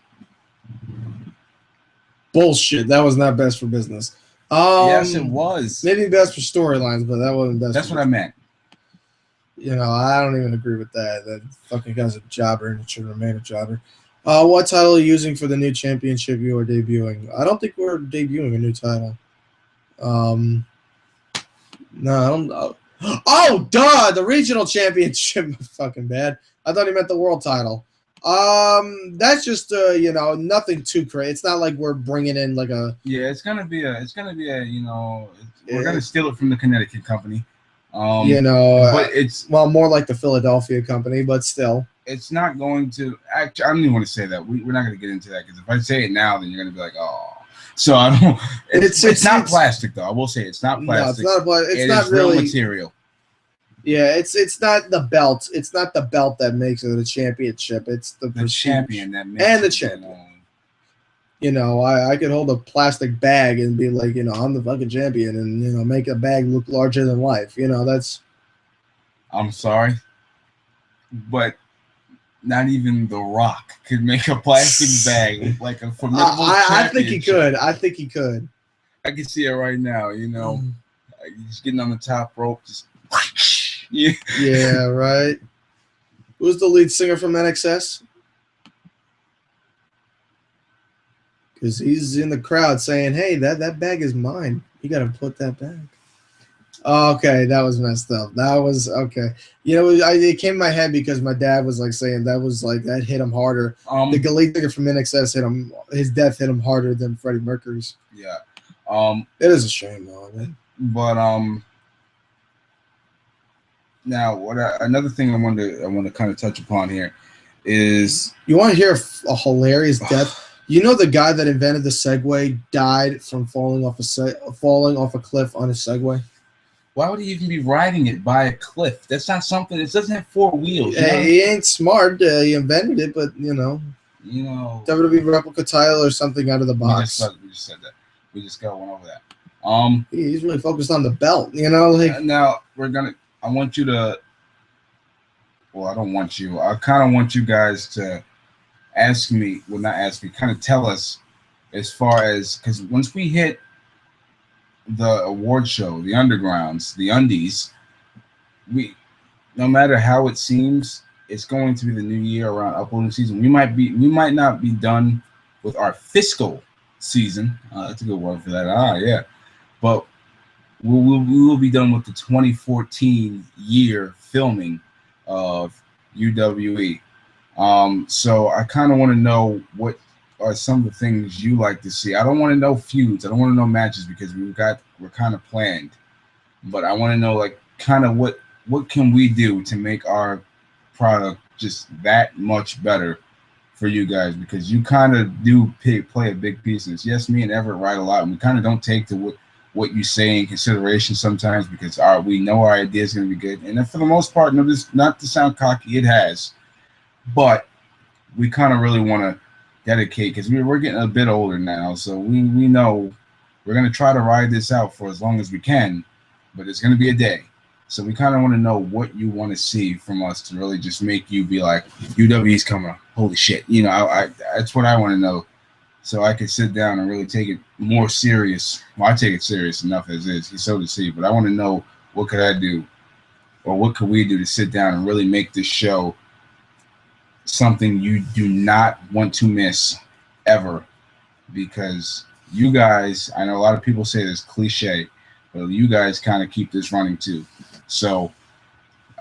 Bullshit. That was not best for business. Yes, it was. Maybe best for storylines, but that wasn't best. That's what I meant. I don't even agree with that. That fucking guy's a jobber and it should remain a jobber. What title are you using for the new championship you are debuting? I don't think we're debuting a new title. No, I don't know. Oh, duh! The regional championship. Fucking bad. I thought he meant the world title. That's just nothing too crazy. It's not like we're bringing in like a it's gonna be a we're gonna steal it from the Connecticut company, but it's more like the Philadelphia company, but still it's not going to actually. I don't even want to say that. We're not gonna get into that because if I say it now, then you're gonna be like, oh. So I don't. It's not plastic though. I will say it's not plastic. No, it's not. It's not really real material. Yeah, it's not the belt. It's not the belt that makes it a championship. It's the champion that makes and the champion. I could hold a plastic bag and be like, I'm the fucking champion, and make a bag look larger than life. That's. I'm sorry, but not even The Rock could make a plastic bag look like a formidable I think he could. I think he could. I can see it right now. He's getting on the top rope, just. Yeah, right. Who's the lead singer from NXS? Because he's in the crowd saying, hey, that bag is mine. You got to put that back. Okay, that was messed up. That was okay. It came in my head because my dad was like saying that hit him harder. The lead singer from NXS hit him. His death hit him harder than Freddie Mercury's. Yeah. It is a shame though, man. But now another thing I want to kind of touch upon here is you want to hear a hilarious death. The guy that invented the Segway died from falling off a cliff on a Segway. Why would he even be riding it by a cliff? That's not something. It doesn't have 4 wheels. He ain't smart. He invented it, but WWE replica title or something out of the box. We just said that. We just got one over that. He's really focused on the belt. Now I want you to. Well, I don't want you. I kind of want you guys to ask me. Well, not ask me. Kind of tell us as far as, because once we hit the award show, the undergrounds, the undies, no matter how it seems, it's going to be the new year around uploading season. We might not be done with our fiscal season. That's a good word for that. Yeah, but we will be done with the 2014 year filming of UWE. So I kind of want to know what are some of the things you like to see. I don't want to know feuds. I don't want to know matches because we're kind of planned. But I want to know like kind of what can we do to make our product just that much better for you guys, because you kind of do play a big piece in this. Yes, me and Everett write a lot, and we kind of don't take what you say in consideration sometimes because we know our idea is going to be good. And for the most part, not to sound cocky, it has. But we kind of really want to dedicate, because we're getting a bit older now, so we know we're going to try to ride this out for as long as we can, but it's going to be a day. So we kind of want to know what you want to see from us to really just make you be like, UWE's coming. Holy shit. That's what I want to know. So I can sit down and really take it more serious. Well, I take it serious enough as is, so to see. But I want to know, what could I do, or what could we do to sit down and really make this show something you do not want to miss ever? Because you guys, I know a lot of people say this cliche, but you guys kind of keep this running too. So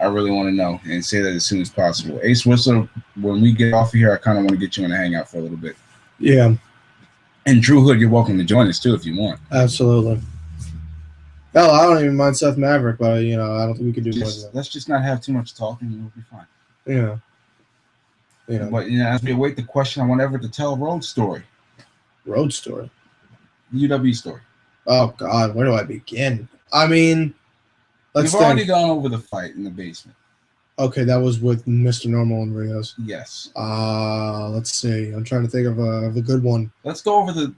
I really want to know and say that as soon as possible. Ace Whistler, when we get off of here, I kind of want to get you in a hangout for a little bit. Yeah. And Drew Hood, you're welcome to join us too if you want. Absolutely. Hell, I don't even mind Seth Maverick, but I don't think we could do more than that. Let's just not have too much talking, and we'll be fine. Yeah. But as we await the question, I want Everett to tell a road story. Road story. UW story. Oh God, where do I begin? I mean, we've already gone over the fight in the basement. Okay, that was with Mr. Normal and Rios. Yes. Let's see. I'm trying to think of a good one. Let's go over the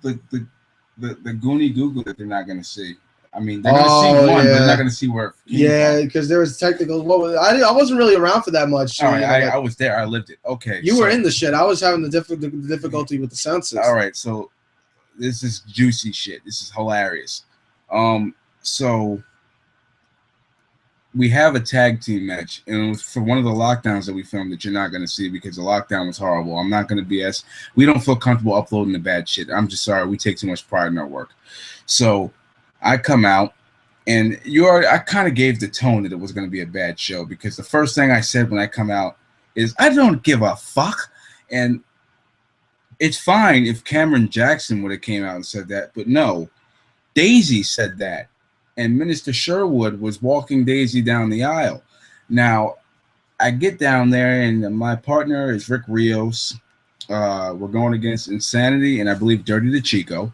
Goonie Google that they're not going to see. I mean, they're going to see one, but they're not going to see where. Yeah, because there was technical. I wasn't really around for that much. All right, I was there. I lived it. Okay. You were in the shit. I was having the difficulty with the sound system. All right, so this is juicy shit. This is hilarious. So we have a tag team match, and it was for one of the lockdowns that we filmed that you're not going to see because the lockdown was horrible. I'm not going to BS. We don't feel comfortable uploading the bad shit. I'm just sorry. We take too much pride in our work. So I come out, and I kind of gave the tone that it was going to be a bad show, because the first thing I said when I come out is, I don't give a fuck. And it's fine if Cameron Jackson would have came out and said that, but no, Daisy said that. And Minister Sherwood was walking Daisy down the aisle. Now, I get down there, and my partner is Rick Rios. We're going against Insanity and I believe Dirty the Chico.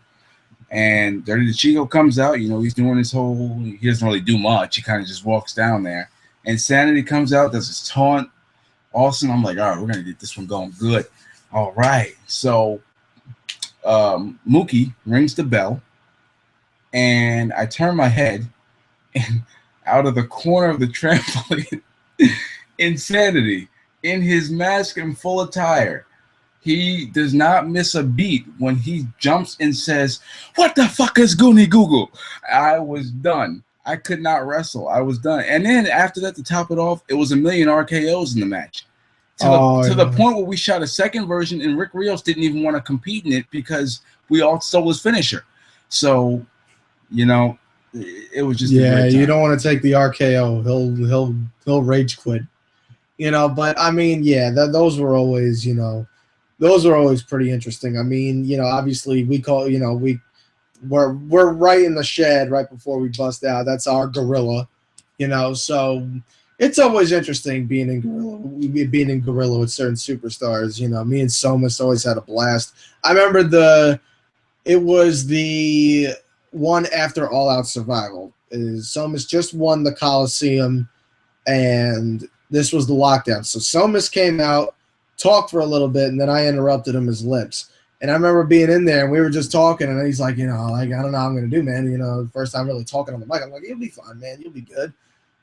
And Dirty the Chico comes out. He's doing his whole. He doesn't really do much. He kind of just walks down there. Insanity comes out, does his taunt. Awesome. I'm like, all right, we're gonna get this one going good. All right. So Mookie rings the bell. And I turn my head, and out of the corner of the trampoline, Insanity, in his mask and full attire, he does not miss a beat when he jumps and says, "What the fuck is Goonie Google?" I was done. I could not wrestle. I was done. And then after that, to top it off, it was a million RKOs in the match. To the point where we shot a second version, and Rick Rios didn't even want to compete in it because we all stole his finisher. So it was just you don't want to take the RKO. He'll rage quit. But I mean, those were always pretty interesting. I mean, obviously we're right in the shed right before we bust out. That's our gorilla. So it's always interesting being in gorilla with certain superstars. Me and Somas always had a blast. I remember it was the one after All Out Survival. is Somas just won the Coliseum, and this was the lockdown. So Somas came out, talked for a little bit, and then I interrupted him his lips. And I remember being in there, and we were just talking, and he's like, like, I don't know how I'm going to do, man. The first time really talking on the mic. I'm like, you'll be fine, man. You'll be good.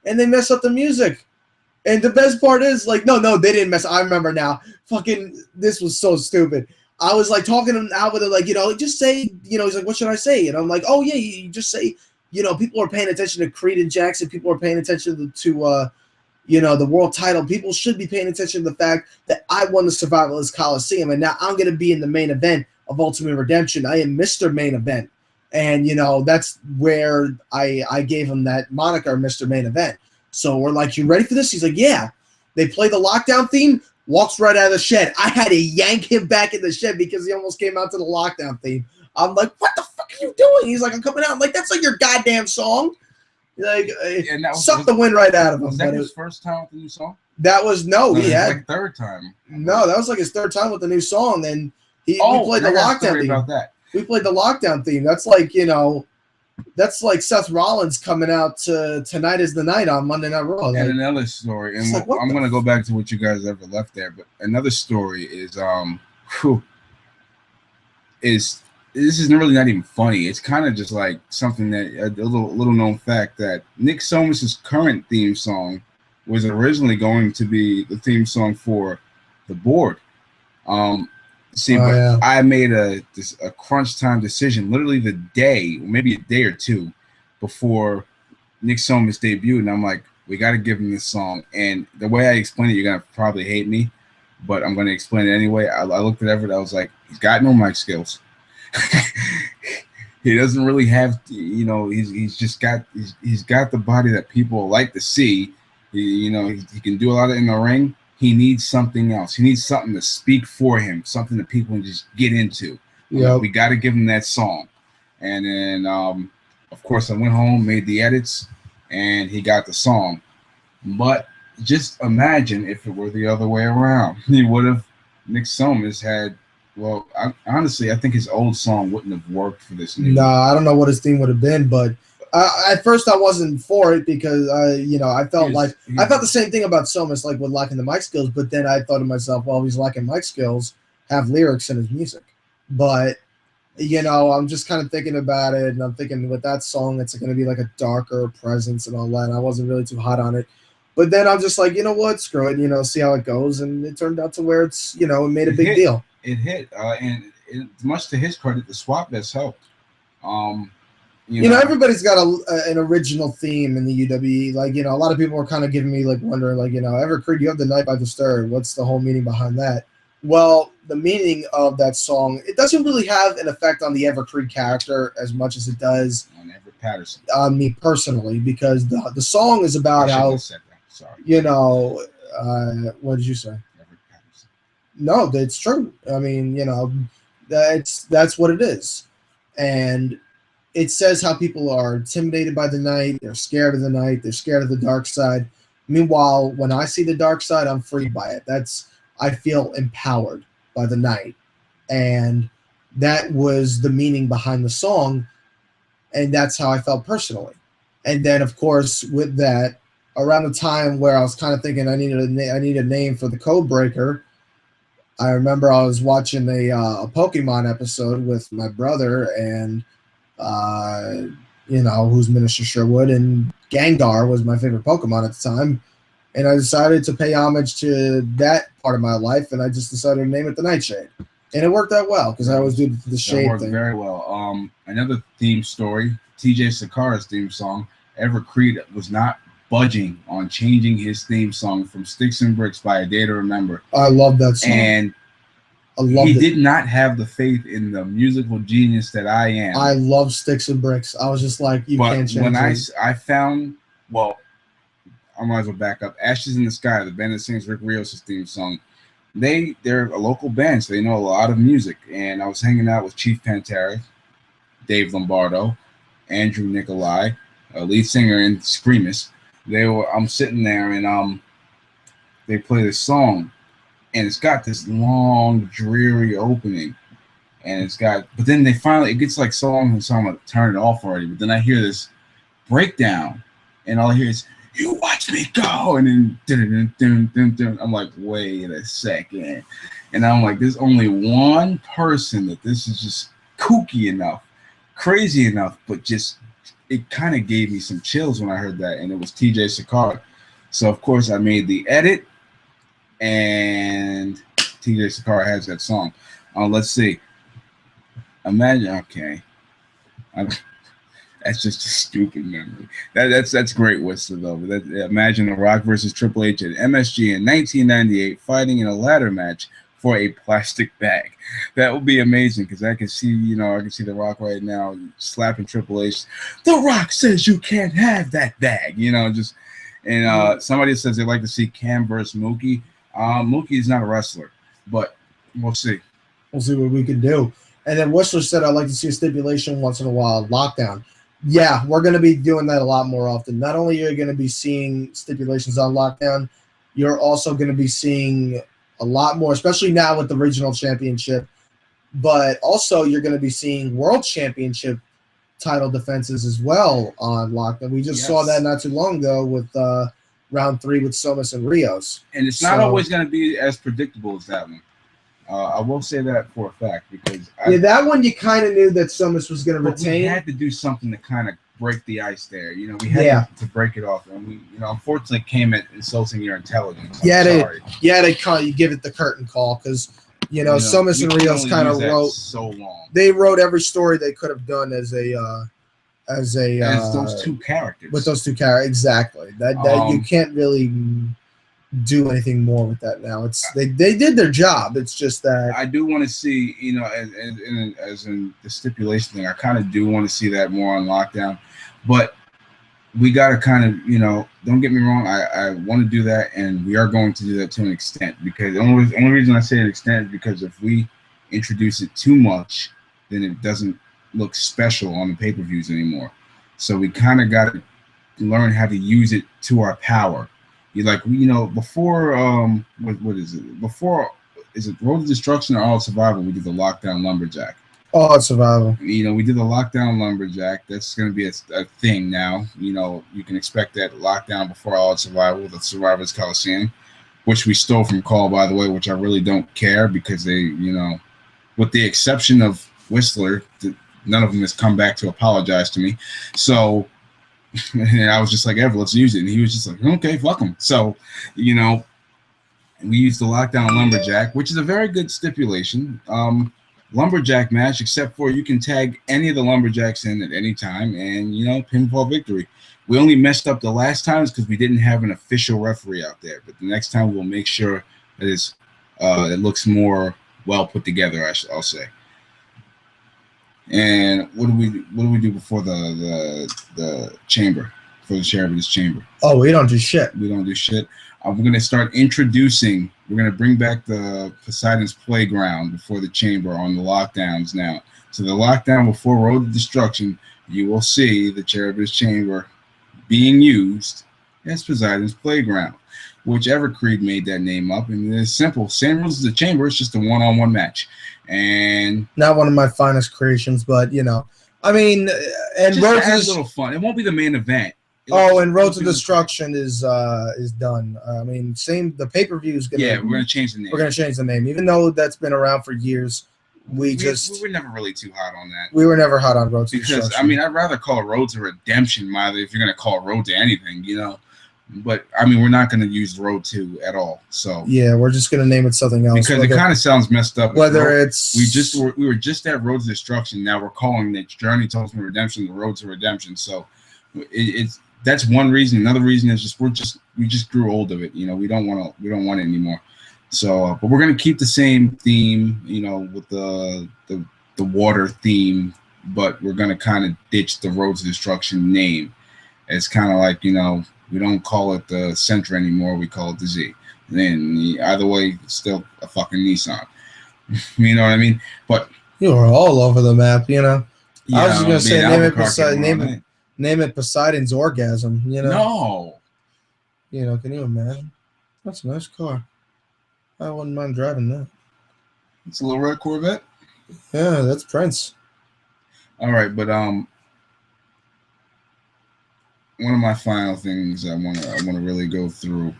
And they mess up the music. And the best part is, like, no, they didn't mess. I remember now. Fucking, this was so stupid. I was like talking out with him, like, just say, he's like, what should I say? And I'm like, oh yeah, you just say, people are paying attention to Crede and Jackson. People are paying attention to the world title. People should be paying attention to the fact that I won the Survivalist Coliseum, and now I'm going to be in the main event of Ultimate Redemption. I am Mr. Main Event, and that's where I gave him that moniker, Mr. Main Event. So we're like, you ready for this? He's like, yeah. They play the lockdown theme, walks right out of the shed. I had to yank him back in the shed because he almost came out to the lockdown theme. I'm like, what the fuck are you doing? He's like, I'm coming out. I'm like, that's like your goddamn song. Like, suck the wind right out of him. Was that his first time with the new song? That was, he had. Like third time. No, that was like his third time with the new song. And we played the lockdown theme. About that. We played the lockdown theme. That's like, that's like Seth Rollins coming out to Tonight Is the Night on Monday Night Raw. And another story, and I'm going to go back to what you guys ever left there, but another story is, this is really not even funny. It's kind of just like something that a little known fact that Nick Somas' current theme song was originally going to be the theme song for the board. I made a crunch time decision, literally the day, maybe a day or two before Nick Somas debuted, and I'm like, we got to give him this song. And the way I explain it, you're gonna probably hate me, but I'm gonna explain it anyway. I looked at Everett, I was like, he's got no mic skills. He doesn't really have, he's got the body that people like to see. He can do a lot in the ring. He needs something else. He needs something to speak for him, something that people can just get into. Yep. We got to give him that song. And then, of course, I went home, made the edits, and he got the song. But just imagine if it were the other way around. He would have, Nick Somas had, honestly, I think his old song wouldn't have worked for this new. I don't know what his theme would have been, but at first I wasn't for it because I felt I felt the same thing about Somas, like with lacking the mic skills. But then I thought to myself, well, he's lacking mic skills, have lyrics in his music. But I'm just kind of thinking about it, and I'm thinking with that song, it's going to be like a darker presence and all that. And I wasn't really too hot on it. But then I'm just like, you know what, screw it, see how it goes. And it turned out to where it's, it made a big deal. It hit, and much to his credit, the swap has helped. Everybody's got an original theme in the UWE. Like, a lot of people were kind of giving me, like, wondering, like, Everett Crede, you have the Night by the Stir. What's the whole meaning behind that? Well, the meaning of that song, it doesn't really have an effect on the Everett Crede character as much as it does on Everett Patterson. On me personally, because the song is about how, sorry. What did you say? Everett Patterson. No, that's true. I mean, that's what it is. And it says how people are intimidated by the night. They're scared of the night. They're scared of the dark side. Meanwhile, when I see the dark side, I'm freed by it. I feel empowered by the night. And that was the meaning behind the song. And that's how I felt personally. And then, of course, with that, around the time where I was kind of thinking I need a name for the Code Breaker, I remember I was watching a Pokemon episode with my brother and who's Minister Sherwood, and Gengar was my favorite Pokemon at the time, and I decided to pay homage to that part of my life, and I just decided to name it the Nightshade, and it worked out well because I always do the shade worked thing. Very well. Another theme story, TJ Sakara's theme song. Everett Crede was not budging on changing his theme song from Sticks and Bricks by A Day to Remember. I love that song. And he did not have the faith in the musical genius that I am. I love Sticks and Bricks. I was just like, can't change when it. I found, I might as well back up. Ashes in the Sky, the band that sings Rick Rios' theme song. They're a local band, so they know a lot of music. And I was hanging out with Chief Pantera, Dave Lombardo, Andrew Nicolai, lead singer in Screamus. I'm sitting there and they play this song. And it's got this long, dreary opening, but then it gets like so long, and so I'm gonna turn it off already. But then I hear this breakdown, and all I hear is, "You watch me go," and then dun, dun, dun, dun. I'm like, wait a second, and I'm like, there's only one person that this is just kooky enough, crazy enough, but just it kind of gave me some chills when I heard that, and it was TJ Sakara. So of course I made the edit, and TJ Sakara has that song. Let's see. Imagine, okay. That's just a stupid memory. That's great, Whistler, though. Imagine The Rock versus Triple H at MSG in 1998 fighting in a ladder match for a plastic bag. That would be amazing because I can see, I can see The Rock right now slapping Triple H. The Rock says you can't have that bag, somebody says they'd like to see Cam versus Mookie. Mookie is not a wrestler, but we'll see. We'll see what we can do. And then Whistler said, I'd like to see a stipulation once in a while, lockdown. Yeah, we're going to be doing that a lot more often. Not only are you going to be seeing stipulations on lockdown, you're also going to be seeing a lot more, especially now with the regional championship, but also you're going to be seeing world championship title defenses as well on lockdown. We just saw that not too long ago with round 3 with Somas and Rios. And it's not always going to be as predictable as that one. I will say that for a fact because that one you kind of knew that Somas was going to retain. We had to do something to kind of break the ice there. We had to break it off, and we, unfortunately, came at insulting your intelligence. You give it the curtain call because Somas and Rios kind of wrote so long. They wrote every story they could have done as those two characters. With those two characters, exactly. That you can't really do anything more with that now. It's they did their job. It's just that I do want to see, as in the stipulation thing, I kind of do want to see that more on lockdown. But we got to kind of, don't get me wrong, I want to do that, and we are going to do that to an extent because the only reason I say an extent is because if we introduce it too much, then it doesn't look special on the pay-per-views anymore. So we kind of got to learn how to use it to our power. Before what is it? Before, is it Road to Destruction or All Survival? We did the Lockdown Lumberjack. All Survival. We did the Lockdown Lumberjack. That's going to be a thing now. You can expect that Lockdown before All Survival, the Survivors Coliseum, which we stole from Call, by the way, which I really don't care because they, with the exception of Whistler, none of them has come back to apologize to me. So. And I was just like, Everett, let's use it. And he was just like, okay, fuck him. So, we used the Lockdown Lumberjack, which is a very good stipulation. Lumberjack match, except for you can tag any of the Lumberjacks in at any time and, pinfall victory. We only messed up the last times because we didn't have an official referee out there. But the next time we'll make sure that it looks more well put together, I'll say. And what do we do before the chamber, for the Sheriff's chamber? Oh, we don't do shit. We don't do shit. We're gonna start introducing. We're gonna bring back the Poseidon's Playground before the chamber on the lockdowns now. So the lockdown before Road to Destruction, you will see the Sheriff's chamber being used as Poseidon's Playground. Whichever Crede made that name up, and it's simple. Same rules as the chamber. It's just a one-on-one match. And not one of my finest creations, but and Road to a little fun. It won't be the main event. And Road to Destruction is done. The pay-per-view is gonna. Yeah, we're gonna change the name. We're gonna change the name, even though that's been around for years. We were never really too hot on that. We were never hot on Road to Destruction. I'd rather call it Road to Redemption, Miley, if you're gonna call it Road to anything, But we're not going to use Road 2 at all. So yeah, we're just going to name it something else because it kind of sounds messed up. Whether we were just at Road to Destruction. Now we're calling it Journey to Ultimate Redemption, the Road to Redemption. So that's one reason. Another reason is we just grew old of it. We don't want it anymore. So, but we're going to keep the same theme. With the water theme, but we're going to kind of ditch the Road to Destruction name. It's kind of like we don't call it the Sentra anymore. We call it the Z. And then either way, it's still a fucking Nissan. You know what I mean? But you were all over the map. I was just gonna say name it Poseidon's Orgasm. No. Can you imagine? That's a nice car. I wouldn't mind driving that. It's a little red Corvette. Yeah, that's Prince. All right, but one of my final things I wanna really go through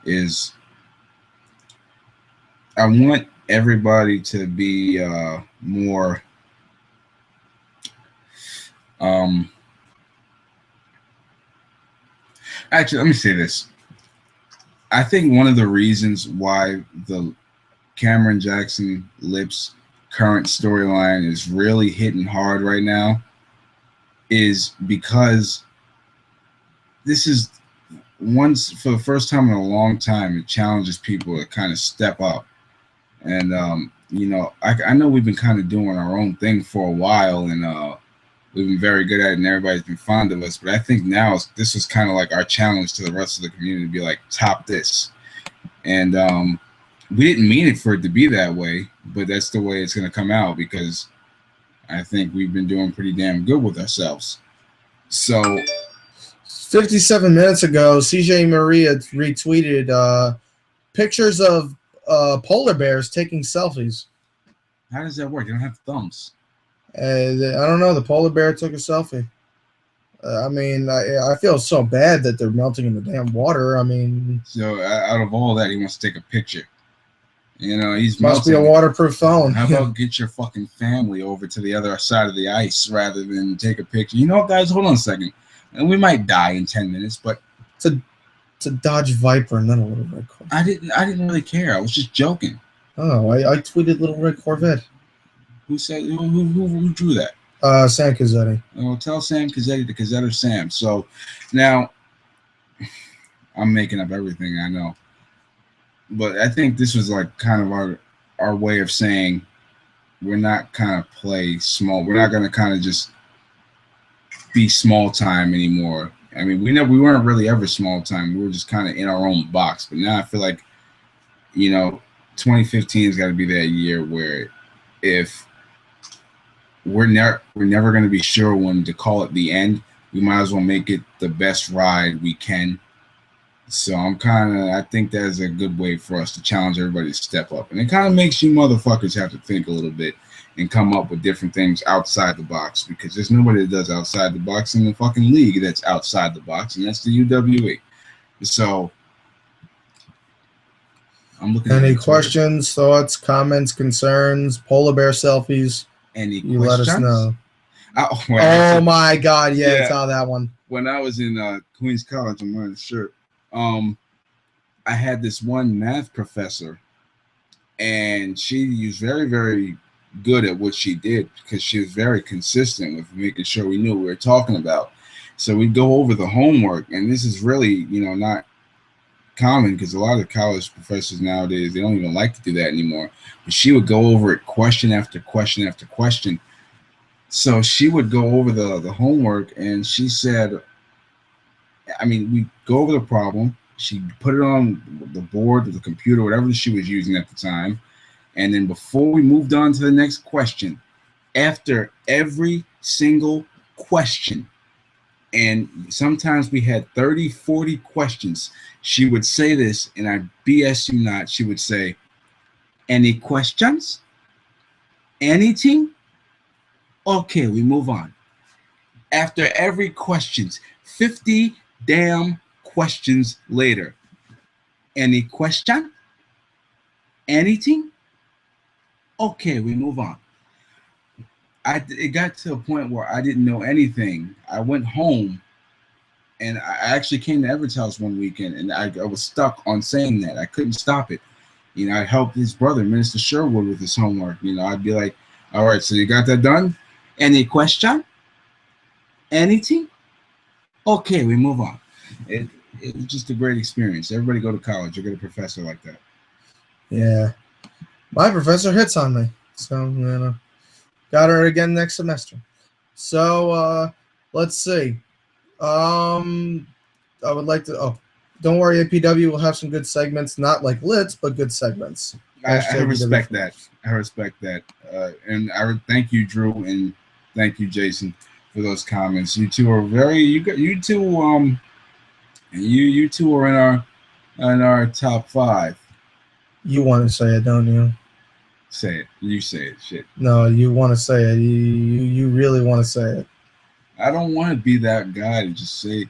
is I want everybody to be more um actually let me say this. I think one of the reasons why the Cameron Jackson Lips current storyline is really hitting hard right now is because this is once for the first time in a long time it challenges people to kind of step up. And I know we've been kind of doing our own thing for a while, and we've been very good at it, and everybody's been fond of us. But I think now this is kind of like our challenge to the rest of the community to be like, top this. And we didn't mean it for it to be that way, but that's the way it's going to come out because I think we've been doing pretty damn good with ourselves. So 57 minutes ago, CJ Maria retweeted pictures of polar bears taking selfies. how does that work? They don't have thumbs. I don't know. The polar bear took a selfie. I mean, I feel so bad that they're melting in the damn water. I mean, So out of all that, he wants to take a picture. You know, he's must melting. be a waterproof phone. How about get your fucking family over to the other side of the ice rather than take a picture? You know what, guys? Hold on a second. And we might die in 10 minutes, but It's a Dodge Viper, not a Little Red Corvette. I didn't really care. I was just joking. Oh, I tweeted Little Red Corvette. Who said who drew that? Sam Cazzetti. Oh, tell Sam Cazzetti to Cazzetter Sam. So now I'm making up everything I know. But I think this was like kind of our way of saying we're not kind of play small. We're not going to kind of just be small time anymore. I mean, we weren't really ever small time. We were just kind of in our own box. But now I feel like, 2015 has got to be that year where if we're never going to be sure when to call it the end, we might as well make it the best ride we can. So I think that's a good way for us to challenge everybody to step up. And it kind of makes you motherfuckers have to think a little bit and come up with different things outside the box because there's nobody that does outside the box in the fucking league that's outside the box, and that's the UWE. So I'm looking Any questions, thoughts, comments, concerns, polar bear selfies? Any you questions? let us know. Oh my God. Yeah, I saw that one. When I was in Queens College, I'm wearing a shirt. I had this one math professor, and she was very, very good at what she did because she was very consistent with making sure we knew what we were talking about. So we'd go over the homework, and this is really, not common because a lot of college professors nowadays, they don't even like to do that anymore. But she would go over it question after question after question. So she would go over the homework, and she said, we go over the problem. She put it on the board or the computer, whatever she was using at the time. And then before we moved on to the next question, after every single question, and sometimes we had 30, 40 questions, she would say this, and I BS you not, she would say, any questions? Anything? Okay, we move on. After every questions, 50 damn questions later. Any question? Anything? Okay, we move on. It got to a point where I didn't know anything. I went home, and I actually came to Everett's house one weekend, and I was stuck on saying that. I couldn't stop it. I helped his brother, Minister Sherwood, with his homework. I'd be like, all right, so you got that done? Any question? Anything? Okay, we move on. It was just a great experience. Everybody go to college. You get a professor like that. Yeah. My professor hits on me. So, got her again next semester. So, let's see. I would like to... don't worry, APW will have some good segments. Not like Litz, but good segments. I respect that. I respect that. And I thank you, Drew, and thank you, Jason, for those comments. You two are you two are in our top 5. You want to say it, don't you? Say it. You say it. Shit. No, you want to say it. You really want to say it. I don't want to be that guy to just say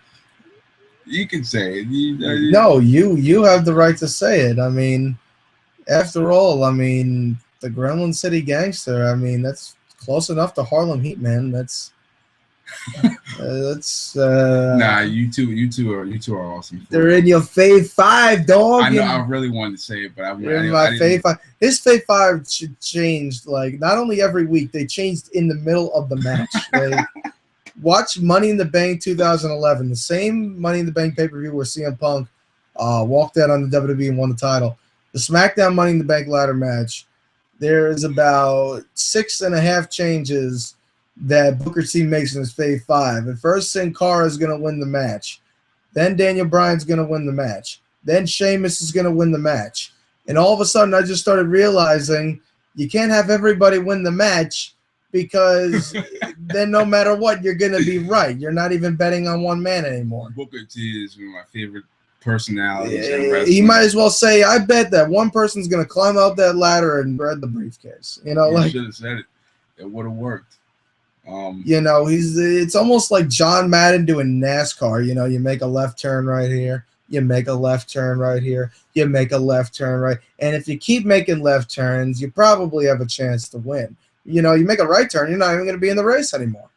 You can say it. No, you have the right to say it. I mean, after all, I mean, the Gremlin City Gangster. I mean, that's close enough to Harlem Heat, man. That's. Nah, you two are awesome. They're in your Fave 5, dog. I know. I really wanted to say it, but in my Fave 5. His Fave 5 should change. Like, not only every week, they changed in the middle of the match. Like, watch Money in the Bank 2011, the same Money in the Bank pay-per-view where CM Punk walked out on the WWE and won the title. The SmackDown Money in the Bank ladder match, there's about 6.5 changes that Booker T makes in his Fave 5. At first, Sin Cara is going to win the match. Then Daniel Bryan's going to win the match. Then Sheamus is going to win the match. And all of a sudden, I just started realizing you can't have everybody win the match because then no matter what, you're going to be right. You're not even betting on one man anymore. Booker T is one of my favorite personalities in wrestling. He might as well say, I bet that one person's going to climb up that ladder and grab the briefcase. You know, You should have said it. It would have worked. You know, it's almost like John Madden doing NASCAR. You know, you make a left turn right here, you make a left turn right here, you make a left turn right. And if you keep making left turns, you probably have a chance to win. You know, you make a right turn, you're not even going to be in the race anymore.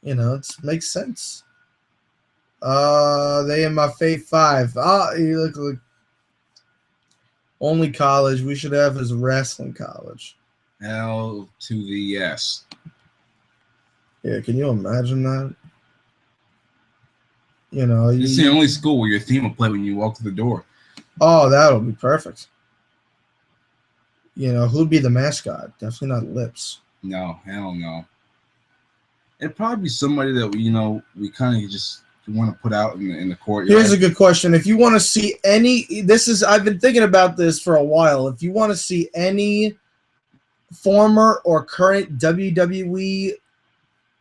You know, it makes sense. They in my Fave 5. You look like only college we should have is wrestling college. L to the yes. Yeah, can you imagine that? You know, it's the only school where your theme will play when you walk through the door. Oh, that would be perfect. You know, who'd be the mascot? Definitely not Lips. No, hell no. It'd probably be somebody that we kind of just want to put out in the courtyard. Here's a good question. If you want to see I've been thinking about this for a while. If you want to see any former or current WWE,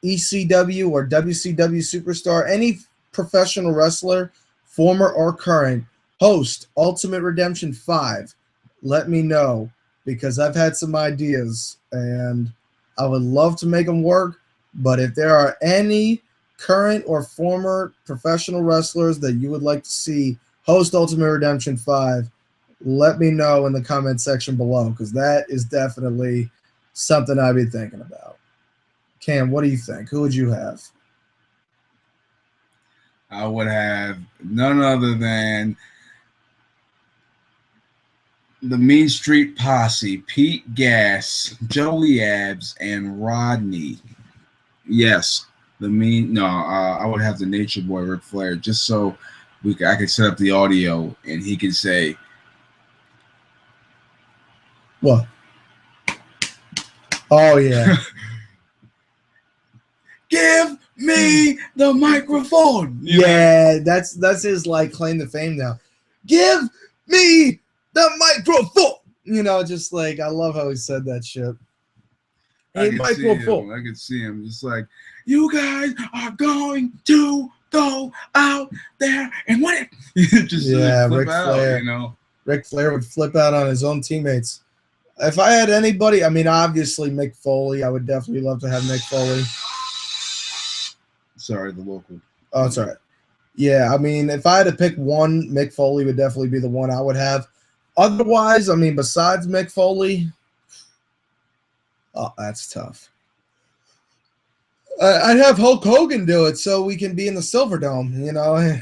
ECW, or WCW superstar, any professional wrestler, former or current, host Ultimate Redemption 5, let me know, because I've had some ideas and I would love to make them work. But if there are any current or former professional wrestlers that you would like to see host Ultimate Redemption 5, let me know in the comment section below, because that is definitely something I'd be thinking about. Cam, what do you think? Who would you have? I would have none other than the Mean Street Posse, Pete Gas, Joey Abs, and Rodney. Yes, I would have the Nature Boy Ric Flair, just so I could set up the audio and he could say, what? Oh, yeah. Give me the microphone. Yeah, that's his like claim to fame now. Give me the microphone. You know, just like I love how he said that shit. Hey, microphone. I can see him just like, you guys are going to go out there and win it. Just Ric Flair. You know, Ric Flair would flip out on his own teammates. If I had anybody, I mean, obviously Mick Foley. I would definitely love to have Mick Foley. Sorry, the local. Oh, it's all right. Yeah, I mean, if I had to pick one, Mick Foley would definitely be the one I would have. Otherwise, I mean, besides Mick Foley, oh, that's tough. I'd have Hulk Hogan do it so we can be in the Silverdome, you know.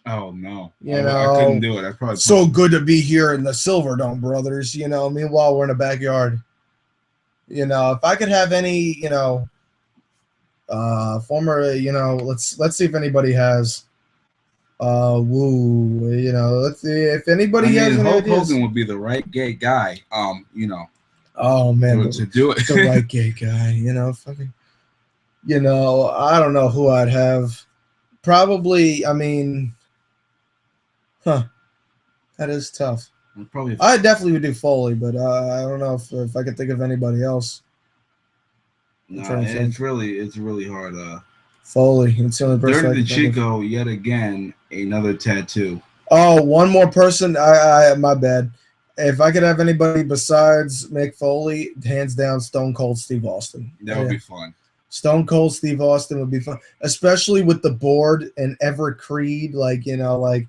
Oh, no. I couldn't do it. I probably so good to be here in the Silverdome, brothers, you know. Meanwhile, we're in the backyard. You know, if I could have any, you know, former, you know, let's see if anybody has you know, let's see if anybody has any Hulk ideas. Hogan would be the right gay guy, you know. Oh man, to do it. The right gay guy, you know, fucking, you know, I don't know who I'd have. Probably, I mean, that is tough. I definitely would do Foley, but I don't know if I could think of anybody else. It's really hard. Foley, it's the only person. Dirty Chico, yet again, another tattoo. Oh, one more person. I my bad. If I could have anybody besides Mick Foley, hands down, Stone Cold Steve Austin. That would be fun. Stone Cold Steve Austin would be fun, especially with the board and Everett Crede. Like, like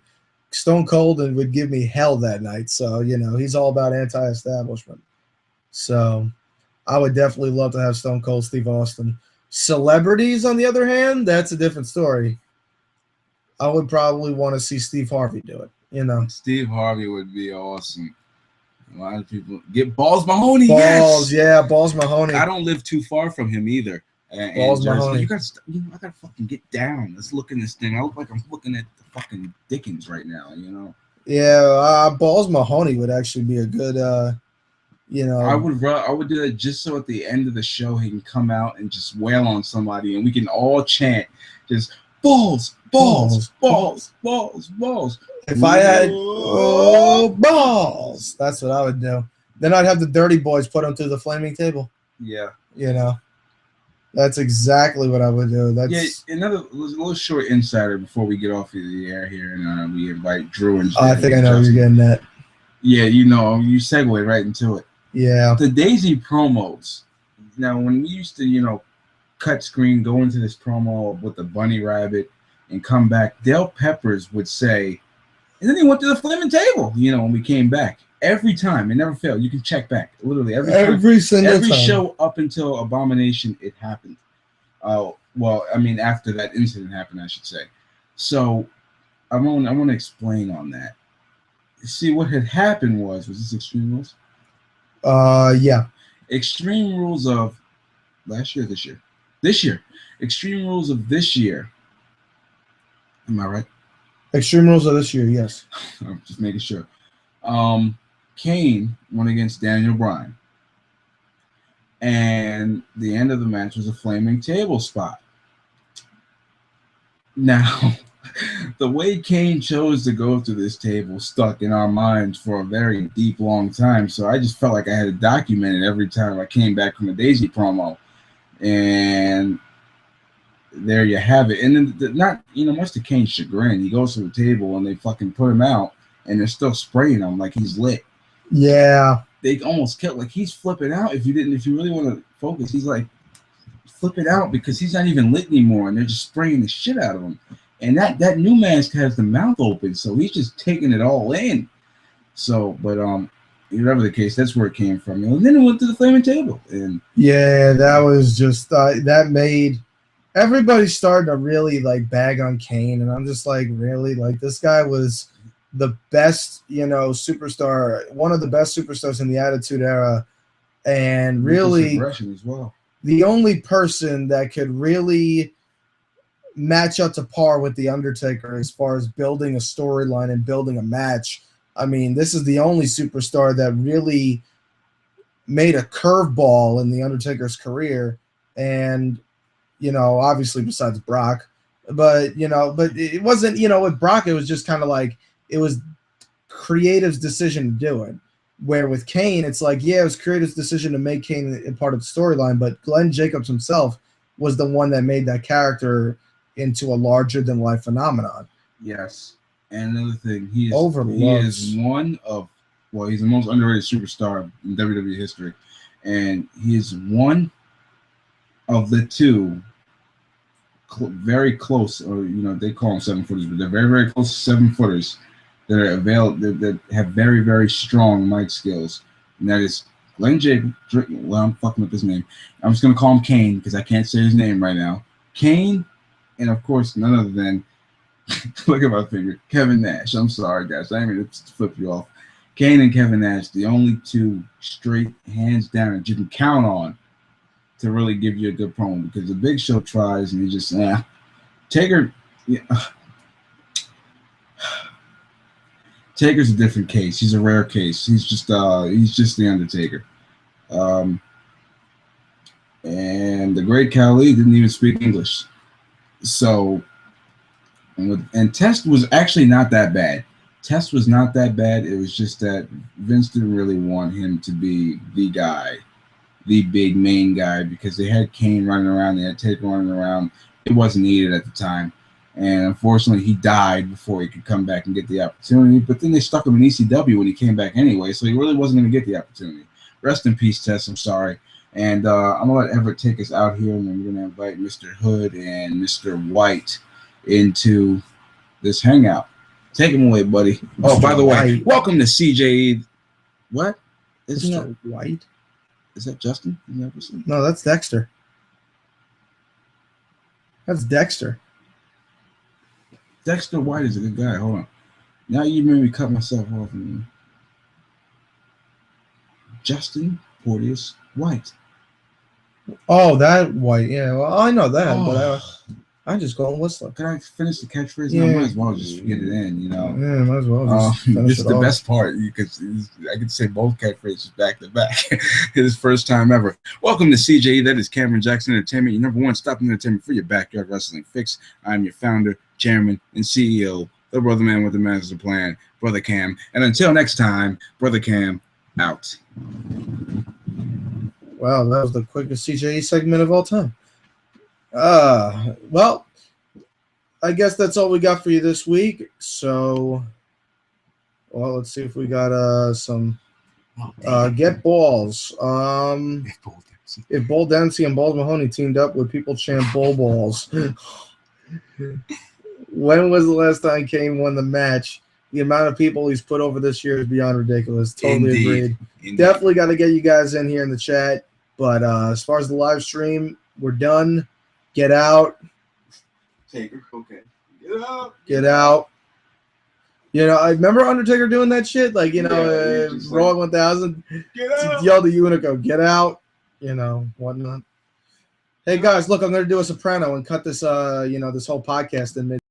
Stone Cold and would give me hell that night. So, he's all about anti-establishment. So I would definitely love to have Stone Cold Steve Austin. Celebrities, on the other hand, that's a different story. I would probably want to see Steve Harvey do it. Steve Harvey would be awesome. A lot of people get Balls Mahoney. Balls, yes! Yeah, Balls Mahoney. I don't live too far from him either. Balls Mahoney. I gotta fucking get down. Let's look in this thing. I look like I'm looking at the fucking Dickens right now. Yeah, Balls Mahoney would actually be a good. I would do that just so at the end of the show he can come out and just wail on somebody and we can all chant just balls, balls, balls, balls, balls. If I had balls, that's what I would do. Then I'd have the Dirty Boys put them through the flaming table. Yeah. That's exactly what I would do. Another little short insider before we get off of the air here and we invite Drew and I think I know where you're getting at. Yeah, you segue right into it. Yeah. The Daisy promos. Now, when we used to, cut screen, go into this promo with the bunny rabbit and come back, Dale Peppers would say, and then he went to the flaming table, when we came back. Every time. It never failed. You can check back. Literally every show up until Abomination, it happened. After that incident happened, I should say. So I want to explain on that. See, what had happened was this Extreme Rules? Yeah. Extreme Rules of last year, this year. This year. Extreme Rules of this year. Am I right? Extreme Rules of this year, yes. I'm just making sure. Kane went against Daniel Bryan. And the end of the match was a flaming table spot. Now, the way Kane chose to go through this table stuck in our minds for a very deep, long time. So I just felt like I had to document it every time I came back from a Daisy promo. And there you have it. And then, much to Kane's chagrin, he goes to the table and they fucking put him out and they're still spraying him like he's lit. Yeah. They almost killed, like he's flipping out. If you really want to focus, he's like flipping out because he's not even lit anymore and they're just spraying the shit out of him. And that new mask has the mouth open, so he's just taking it all in. So, but whatever the case, that's where it came from. And then it went to the flaming table. And yeah, that was just that made everybody starting to really like bag on Kane, and I'm just like, really, like this guy was the best, superstar, one of the best superstars in the Attitude Era, and really as well. The only person that could really match up to par with The Undertaker as far as building a storyline and building a match. I mean, this is the only superstar that really made a curveball in The Undertaker's career. And, obviously besides Brock, but it wasn't, with Brock, it was just kind of like, it was creative's decision to do it. Where with Kane, it's like, yeah, it was creative's decision to make Kane a part of the storyline, but Glenn Jacobs himself was the one that made that character into a larger-than-life phenomenon. Yes. And another thing, he's the most underrated superstar in WWE history. And he is one of the two very close, or, they call them 7-footers, but they're very, very close to 7-footers that are available, that have very, very strong mic skills. And that is Glenn Jacobs. Well, I'm fucking up his name. I'm just going to call him Kane because I can't say his name right now. Kane, and of course, none other than, look at my finger, Kevin Nash. I'm sorry, guys. I didn't mean to flip you off. Kane and Kevin Nash, the only two straight, hands down, that you can count on to really give you a good promo, because the Big Show tries and he just, Taker, Taker's a different case. He's a rare case. He's just the Undertaker. And the great Khali didn't even speak English. So, and Test was actually not that bad. Test was not that bad. It was just that Vince didn't really want him to be the guy, the big main guy, because they had Kane running around, they had Taker running around. It wasn't needed at the time. And unfortunately, he died before he could come back and get the opportunity. But then they stuck him in ECW when he came back anyway, so he really wasn't going to get the opportunity. Rest in peace, Test. I'm sorry. And I'm gonna let Everett take us out here, and then we're gonna invite Mr. Hood and Mr. White into this hangout. Take him away, buddy. Oh, by the way, welcome to CJE. What? Isn't Mr. White? Is that Justin? No, that's Dexter. That's Dexter. Dexter White is a good guy. Hold on. Now you made me cut myself off. Justin Porteous White. Oh, that White. Yeah, well, I know that, but I just call him Whistler. Can I finish the catchphrase? Yeah. I might as well just get it in, you know. Yeah, might as well just this is the best part. I could say both catchphrases back to back. His first time ever. Welcome to CJE. That is Cameron Jackson Entertainment, your number one stop entertainment for your backyard wrestling fix. I'm your founder, chairman, and CEO, the brother man with the master plan, Brother Cam. And until next time, Brother Cam out. Wow, that was the quickest CJE segment of all time. Well, I guess that's all we got for you this week. So, well, let's see if we got some get balls. If Bull Dempsey and Balls Mahoney teamed up with People Champ Bull Balls. When was the last time Kane won the match? The amount of people he's put over this year is beyond ridiculous. Totally agreed. Definitely got to get you guys in here in the chat. But as far as the live stream, we're done. Get out. Taker, okay. Get out. You know, I remember Undertaker doing that shit. Like, you know, Raw 1000. Get out. Yell to Unico, get out. You know, whatnot. Hey, guys, look, I'm going to do a soprano and cut this, this whole podcast in mid.